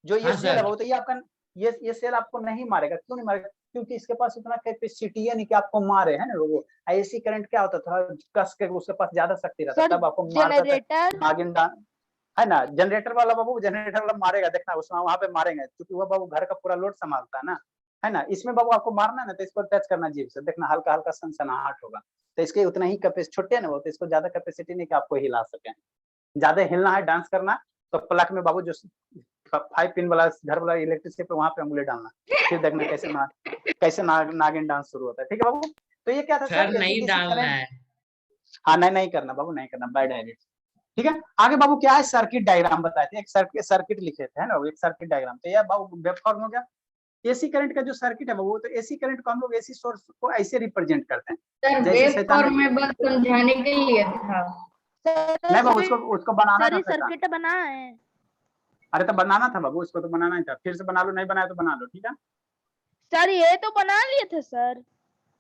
[SPEAKER 1] जो ये
[SPEAKER 4] हाँ
[SPEAKER 1] सेल है
[SPEAKER 4] सर।
[SPEAKER 1] बाबू, तो ये आपका ये सेल आपको नहीं मारेगा। क्यों नहीं मारेगा, क्योंकि इसके पास उतना कैपेसिटी है नहीं कि आपको मारे, है ना वो। एसी करंट क्या होता था, कस के उसके पास ज्यादा शक्ति रहता
[SPEAKER 2] सर
[SPEAKER 1] तब आपको मारता
[SPEAKER 2] जनरेटर
[SPEAKER 1] था, है ना। जनरेटर वाला बाबू, जनरेटर वाला मारेगा, देखना उसमें वहां पे मारेंगे, क्योंकि वो बाबू घर का पूरा लोड संभालता है ना। इसमें बाबू आपको मारना है ना तो इसको टच करना जीभ से, देखना हल्का हल्का सनसनाहट होगा। तो इसके उतना ही कैपेसिटी छोटे है ना वो, तो इसको ज्यादा कैपेसिटी नहीं कि आपको हिला सके। ज्यादा हिलना है, डांस करना, तो प्लग में बाबू जो 5 पिन वाला घर वाला इलेक्ट्रिसिटी पे वहां पे उंगली डालना, फिर देखना कैसे नागिन डांस शुरू होता है। ठीक है बाबू, तो ये क्या था
[SPEAKER 4] सर
[SPEAKER 1] सर,
[SPEAKER 4] नहीं डालना है।
[SPEAKER 1] हाँ नहीं करना बाबू, नहीं करना, बाय डायरेक्ट। ठीक है, आगे बाबू क्या है, सर्किट डायग्राम बताए थे, एक सर्किट लिखे थे, है ना, एक सर्किट डायग्राम। तो यह बाबू वेव फॉर्म हो गया। एसी करंट का जो सर्किट है बाबू, तो एसी करंट को हम लोग एसी सोर्स को ऐसे रिप्रेजेंट करते हैं,
[SPEAKER 3] सर
[SPEAKER 1] जैसे
[SPEAKER 3] वेव
[SPEAKER 1] शैतान
[SPEAKER 3] फॉर्म में बस समझाने के लिए था।
[SPEAKER 1] नहीं बाबू, उसको बनाना था शैतान।
[SPEAKER 2] सर्किट बना है।
[SPEAKER 1] अरे तो बनाना था बाबू, उसको तो बनाना ही था। फिर से बना लो, नहीं बनाया तो बना लो, ठीक है।
[SPEAKER 2] सर ये तो बना लिए थे सर।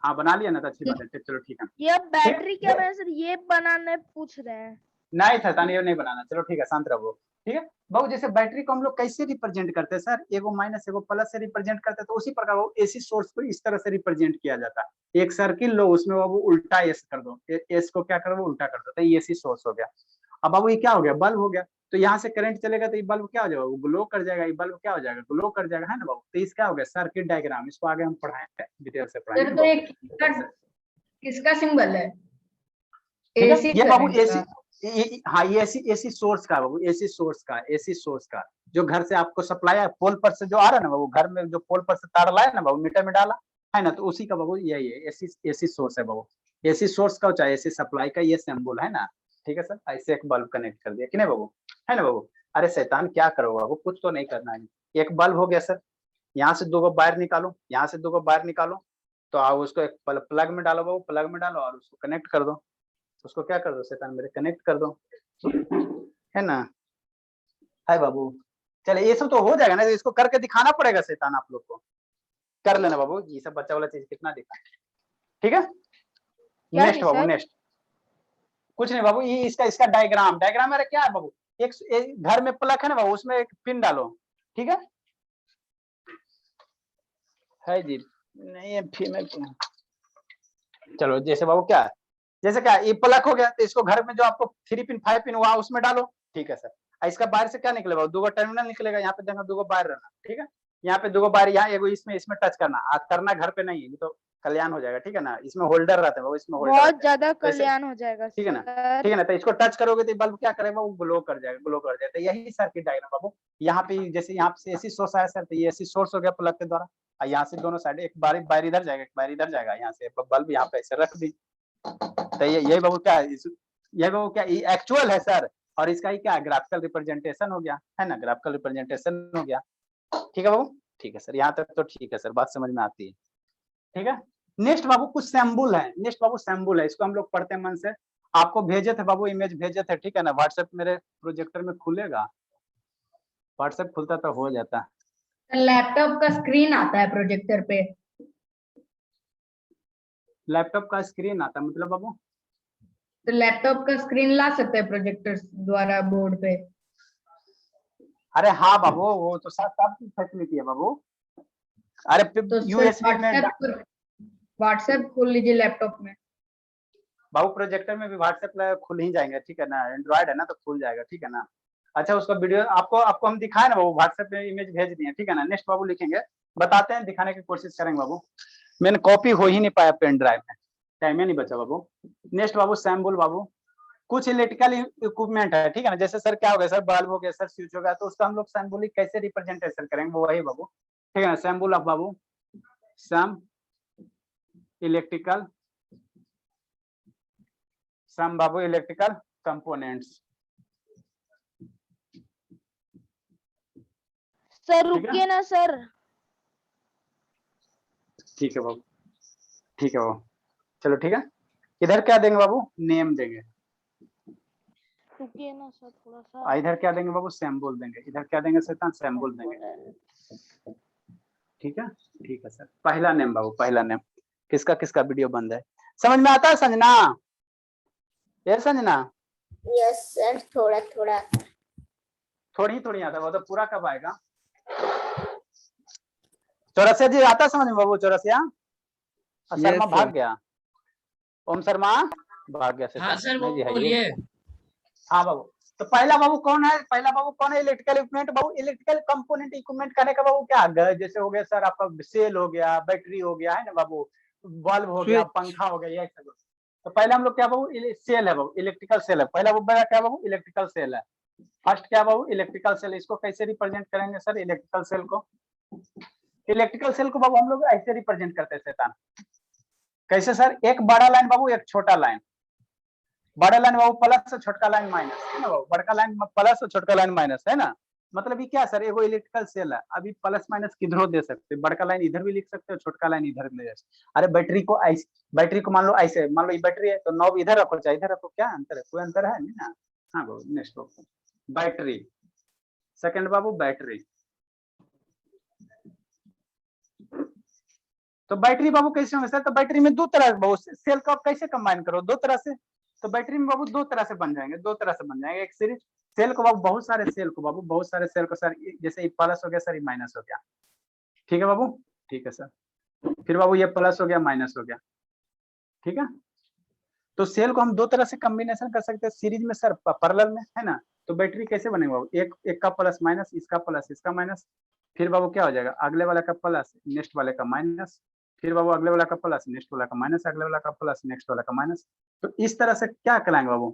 [SPEAKER 1] हाँ बना लिया ना, तो अच्छी बात है। चलो ठीक है।
[SPEAKER 2] ये बैटरी क्या बना सर, ये बनाने पूछ रहे हैं।
[SPEAKER 1] नहीं शैतान, ये नहीं बनाना। चलो ठीक है, शांत रहो। ठीक है बाबू, जैसे बैटरी को हम लोग कैसे रिप्रेजेंट करते हैं सर, एगो माइनस एगो प्लस से रिप्रेजेंट करते हैं, तो उसी प्रकार वो एसी सोर्स को इस तरह से रिप्रेजेंट किया जाता है। एक सर्किल लो, उसमें बाबू उल्टा एस कर दो, एस को क्या करो, उल्टा कर दो, तो ये एसी सोर्स हो गया। अब बाबू ये क्या हो गया, बल्ब हो गया। तो यहाँ से करंट चलेगा तो ये बल्ब क्या हो जाएगा, वो ग्लो कर जाएगा। ये बल्ब क्या हो जाएगा, ग्लो कर जाएगा, है ना बाबू। तो इसका हो गया सर्किट डायग्राम। इसको आगे हम पढ़ाएंगे, डिटेल से
[SPEAKER 3] सर तो
[SPEAKER 1] पढ़ाएंगे।
[SPEAKER 3] किसका सिंबल है?
[SPEAKER 1] एसी ये बाबू,
[SPEAKER 3] करंट
[SPEAKER 1] एसी
[SPEAKER 3] का।
[SPEAKER 1] हाँ ये एसी सोर्स का बाबू, एसी सोर्स का जो घर से आपको सप्लाई है, पोल पर से जो आ रहा है ना बाबू, घर में जो पोल पर से तार लाया ना बाबू, मीटर में डाला है ना, तो उसी का बाबू यही है, एसी सोर्स है बाबू। एसी सोर्स का चाहे एसी सप्लाई का ये सिंबल है ना। ठीक है सर, ऐसे एक बल्ब कनेक्ट कर दिया कि नहीं बाबू, है ना बाबू। अरे शैतान क्या करो बाबू, कुछ तो नहीं करना है। एक बल्ब हो गया सर, यहाँ से 2 वायर निकालो, यहाँ से 2 वायर निकालो, तो आप उसको एक प्लग में डालो बाबू, प्लग में डालो और उसको कनेक्ट कर दो। उसको क्या कर दो शैतान मेरे, कनेक्ट कर दो, है ना। है बाबू, चले ये सब तो हो जाएगा ना, तो इसको करके दिखाना पड़ेगा शैतान आप लोग को। कर लेना बाबू, ये सब बच्चा वाला चीज कितना दिखा। ठीक है, नेक्स्ट बाबू, नेक्स्ट कुछ नहीं बाबू, ये इसका डायग्राम मेरा क्या है बाबू, एक घर में प्लग है ना बाबू, उसमें एक पिन डालो। ठीक है जी, नहीं चलो जैसे बाबू क्या है, जैसे क्या ये प्लग हो गया, तो इसको घर में जो आपको 3 पिन 5 पिन वहां उसमें डालो। ठीक है सर, इसका बाहर से क्या निकलेगा, 2 टर्मिनल निकलेगा। यहाँ पे देखना 2 वायर रहना। ठीक है, यहाँ पे 2 वायर, यहाँ एगो इसमें टच करना घर पे नहीं है, तो कल्याण हो जाएगा। ठीक है ना, इसमें होल्डर रहता है वो, इसमें होल्डर
[SPEAKER 2] बहुत ज्यादा कल्याण हो जाएगा।
[SPEAKER 1] ठीक है ना, ठीक है ना। तो इसको टच करोगे तो बल्ब क्या करेगा, वो ग्लो कर जाएगा। तो यही सर्किट डायग्राम बाबू। यहाँ पे जैसे यहाँ से एसी सोर्स आया सर, तो ये एसी सोर्स हो गया प्लग के द्वारा। और यहाँ से दोनों साइड एक वायर इधर जाएगा, एक वायर इधर जाएगा। यहाँ से बल्ब यहाँ पे ऐसे रख दी, तो यही बाबू क्या है, यही बाबू क्या एक्चुअल है सर। और इसका ही क्या ग्राफिकल रिप्रेजेंटेशन हो गया, है ना, ग्राफिकल रिप्रेजेंटेशन हो गया। ठीक है बाबू, ठीक है सर, यहाँ तक तो ठीक है सर, बात समझ में आती है। ठीक है, नेक्स्ट बाबू कुछ सैम्बुल है। नेक्स्ट बाबू सैम्बुल है, इसको हम लोग पढ़ते हैं मन से। आपको भेजे थे बाबू, इमेज भेजे थे, ठीक है ना। व्हाट्सएप मेरे प्रोजेक्टर में खुलेगा, व्हाट्सएप खुलता तो हो जाता।
[SPEAKER 3] लैपटॉप का स्क्रीन आता है प्रोजेक्टर पे।
[SPEAKER 1] लैपटॉप का स्क्रीन आता है मतलब बाबू,
[SPEAKER 3] तो लैपटॉप का स्क्रीन ला सकते हैं प्रोजेक्टर द्वारा बोर्ड पे।
[SPEAKER 1] अरे हाँ बाबू, वो तो सब फैसिलिटी है बाबू। अरे
[SPEAKER 3] तो
[SPEAKER 1] यूएसबी में
[SPEAKER 3] व्हाट्सएप खोल लीजिए लैपटॉप में।
[SPEAKER 1] बाबू प्रोजेक्टर में भी व्हाट्सएप खुल ही जाएंगे, ठीक है ना। एंड्रॉइड है ना, तो खुल जाएगा, ठीक है ना। अच्छा, उसका वीडियो आपको हम दिखाए ना बाबू, व्हाट्सएप में इमेज भेज दिए, ठीक है ना। नेक्स्ट बाबू लिखेंगे, बताते हैं, दिखाने की कोशिश करेंगे बाबू। मैंने कॉपी हो ही नहीं पाया पेन ड्राइव में, टाइम ही नहीं बचा बाबू। नेक्स्ट बाबू सैम्बुल बाबू, कुछ इलेक्ट्रिकल इक्विपमेंट है, ठीक है ना। जैसे सर क्या हो गया सर, बल्ब हो गया सर, स्विच हो गया, तो उसका हम लोग सैम्बुलिक कैसे रिप्रेजेंटेशन करेंगे, वो वही बाबू, ठीक है ना। सैम्बुल ऑफ बाबू, सम इलेक्ट्रिकल, सम बाबू इलेक्ट्रिकल कंपोनेंट्स।
[SPEAKER 2] सर रुकिए ना सर।
[SPEAKER 1] ठीक है बाबू, ठीक है बाबू, चलो ठीक है। इधर क्या देंगे बाबू, नेम देंगे।
[SPEAKER 2] रुकिए ना सर थोड़ा सा।
[SPEAKER 1] इधर क्या देंगे बाबू, सैम्बुल देंगे। इधर क्या देंगे शैतान, सैम्बुल देंगे। ठीक है, ठीक है सर। पहला नेम बाबू, पहला नेम किसका किसका वीडियो बंद है, समझ में आता है संजना? ये संजना,
[SPEAKER 5] यस सर, थोड़ा थोड़ा
[SPEAKER 1] थोड़ी आता है, वो तो पूरा कब आएगा। चौरसिया जी आता समझ में बाबू, चौरसिया? शर्मा भाग गया, ओम शर्मा भाग गया।
[SPEAKER 4] हाँ सर,
[SPEAKER 1] नहीं जी, है
[SPEAKER 4] बोलिए।
[SPEAKER 1] हाँ बाबू, तो पहला बाबू कौन है, पहला बाबू कौन है, इलेक्ट्रिकल इक्विपमेंट बाबू। इलेक्ट्रिकल कंपोनेंट इक्विपमेंट करने का बाबू क्या, जैसे हो गया सर आपका सेल हो गया, बैटरी हो गया, है ना बाबू, बल्ब हो गया, पंखा हो गया, ये सब। तो पहले हम लोग क्या बाबू, सेल है बाबू, इलेक्ट्रिकल सेल है। पहला बाबू क्या बाबू, इलेक्ट्रिकल सेल है। फर्स्ट क्या बाबू, इलेक्ट्रिकल सेल। इसको कैसे रिप्रेजेंट करेंगे सर, इलेक्ट्रिकल सेल को? इलेक्ट्रिकल सेल को बाबू हम लोग ऐसे रिप्रेजेंट करते हैं शैतान। कैसे सर, एक बड़ा लाइन बाबू, एक छोटा लाइन। बड़ा लाइन बाबू प्लस और छोटका लाइन माइनस, है ना बाबू। बड़का लाइन प्लस और छोटका लाइन माइनस, है ना। मतलब ये क्या सर, एगो इलेक्ट्रिकल सेल है, अभी प्लस माइनस किधरों दे सकते, बड़का लाइन इधर भी लिख सकते हो, छोटका लाइन इधर ले सकते। अरे बैटरी को ऐसे, बैटरी को मान लो ऐसे, मान लो ये बैटरी है तो नॉब इधर रखो चाहे इधर रखो, क्या अंतर है, कोई अंतर है नहीं ना। हाँ बाबू नेक्स्ट बाबू, बैटरी सेकंड बाबू बैटरी। तो बैटरी बाबू कैसे होंगे सर, तो बैटरी में दो तरह बाबू सेल को आप कैसे कंबाइन करो, दो तरह से। तो बैटरी में बाबू दो तरह से बन जाएंगे, दो तरह से बन जाएंगे। एक सीरीज सेल को बाबू, बहुत सारे सेल को बाबू, बहुत सारे सेल को सर, जैसे ये प्लस हो गया सर, ये माइनस हो गया, ठीक है बाबू, ठीक है सर। फिर बाबू ये प्लस हो गया माइनस हो गया, ठीक है। तो सेल को हम दो तरह से कॉम्बिनेशन कर सकते हैं सीरीज में सर, पैरेलल में, है ना। तो बैटरी कैसे बनेगा बाबू, एक का प्लस माइनस, इसका प्लस इसका माइनस, फिर बाबू क्या हो जाएगा, अगले वाले का प्लस नेक्स्ट वाले का माइनस, फिर बाबू अगले वाला का प्लस नेक्स्ट वाला का माइनस, अगले वाला का प्लस नेक्स्ट वाला का माइनस। तो इस तरह से क्या कहलाएंगे बाबू,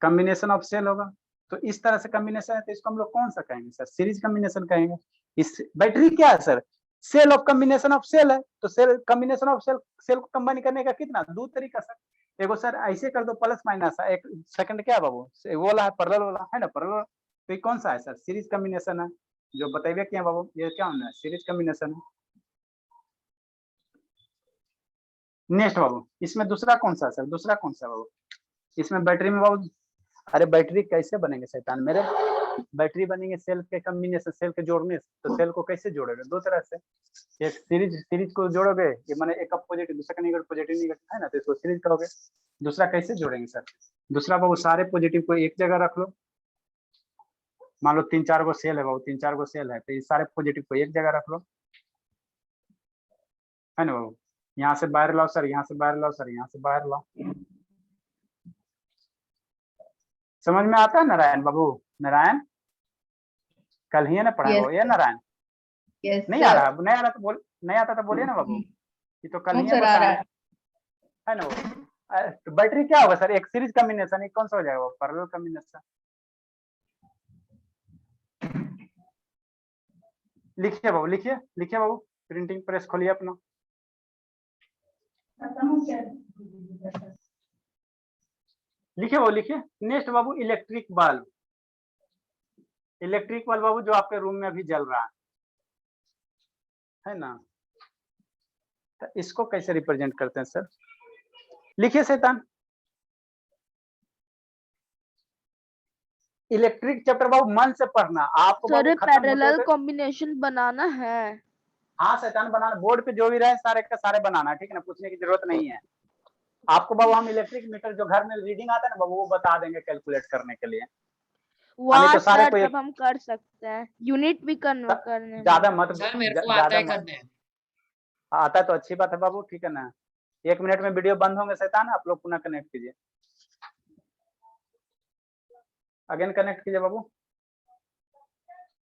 [SPEAKER 1] कॉम्बिनेशन ऑफ सेल होगा। तो इस तरह से कॉम्बिनेशन है, तो इसको हम लोग कौन सा कहेंगे सर, सीरीज कॉम्बिनेशन कहेंगे। इस बैटरी क्या है sir, cell of combination of cell है। तो cell combination of cell, cell को कंबाइन करने का कितना, दो तरीका सर। एगो सर ऐसे कर दो प्लस माइनस, एक सेकंड क्या है बाबू, वो वाला है पैरेलल वाला, है ना पैरेलल। तो ये कौन सा है सर, सीरीज कॉम्बिनेशन है, जो बताइए क्या बाबू, ये क्या होना है, सीरीज कॉम्बिनेशन है। नेक्स्ट बाबू, इसमें दूसरा कौन सा है सर, दूसरा कौन सा बाबू, इसमें बैटरी में बाबू, अरे बैटरी कैसे बनेंगे शैतान मेरे, बैटरी बनेंगे सेल के कॉम्बिनेशन, सेल के जोड़ने से। तो सेल को कैसे जोड़ोगे, दो तरह से, एक सीरीज को जोड़ोगे, ये माने एक का पॉजिटिव दूसरा का नेगेटिव, पॉजिटिव नेगेटिव, है ना, तो इसको सीरीज कहोगे। दूसरा कैसे जोड़ेंगे सर, दूसरा बाबू सारे पॉजिटिव को एक जगह रख लो, मान लो 3-4 गो सेल है बाबू, 3-4 गो सेल है, तो ये सारे पॉजिटिव को एक जगह रख लो, है ना बाबू। यहाँ से बाहर लाओ सर, यहाँ से बाहर लाओ सर, यहाँ से बाहर लाओ। समझ में आता है नारायण बाबू, नारायण कल ही है ना पढ़ा, ये नारायण नहीं आ रहा, नहीं आ रहा तो बोल, नहीं आता तो बोलिए ना बाबू, ये तो कल ही बताया है ना वो। तो बैटरी क्या होगा सर, एक सीरीज कॉम्बिनेशन, एक कौन सा हो जाएगा, पैरेलल कॉम्बिनेशन। लिखिए बाबू, लिखिए लिखिए बाबू, प्रिंटिंग प्रेस खोलिए अपना। लिखिए बाबू लिखिए। नेक्स्ट बाबू इलेक्ट्रिक बल्ब, इलेक्ट्रिक बल्ब बाबू जो आपके रूम में अभी जल रहा है ना, तो इसको कैसे रिप्रेजेंट करते हैं सर, लिखिए शैतान। इलेक्ट्रिक चैप्टर बाबू मन से पढ़ना, आपको
[SPEAKER 2] सर पैरेलल कॉम्बिनेशन बनाना है।
[SPEAKER 1] हाँ शैतान बनाना, बोर्ड पे जो भी रहे सारे का सारे बनाना, ठीक है ना, पूछने की जरूरत नहीं है आपको बाबू। हम इलेक्ट्रिक मीटर जो घर में रीडिंग आता है ना बाबू, वो बता देंगे कैलकुलेट करने के लिए।
[SPEAKER 2] वाह सर तब हम कर सकते हैं, यूनिट भी करने
[SPEAKER 1] ज्यादा मत,
[SPEAKER 4] सर मेरे को आता है करने।
[SPEAKER 1] आता है तो अच्छी बात है बाबू, ठीक है ना। 1 मिनट में वीडियो बंद होंगे शैतान, आप लोग पुनः कनेक्ट कीजिए, अगेन कनेक्ट कीजिए बाबू।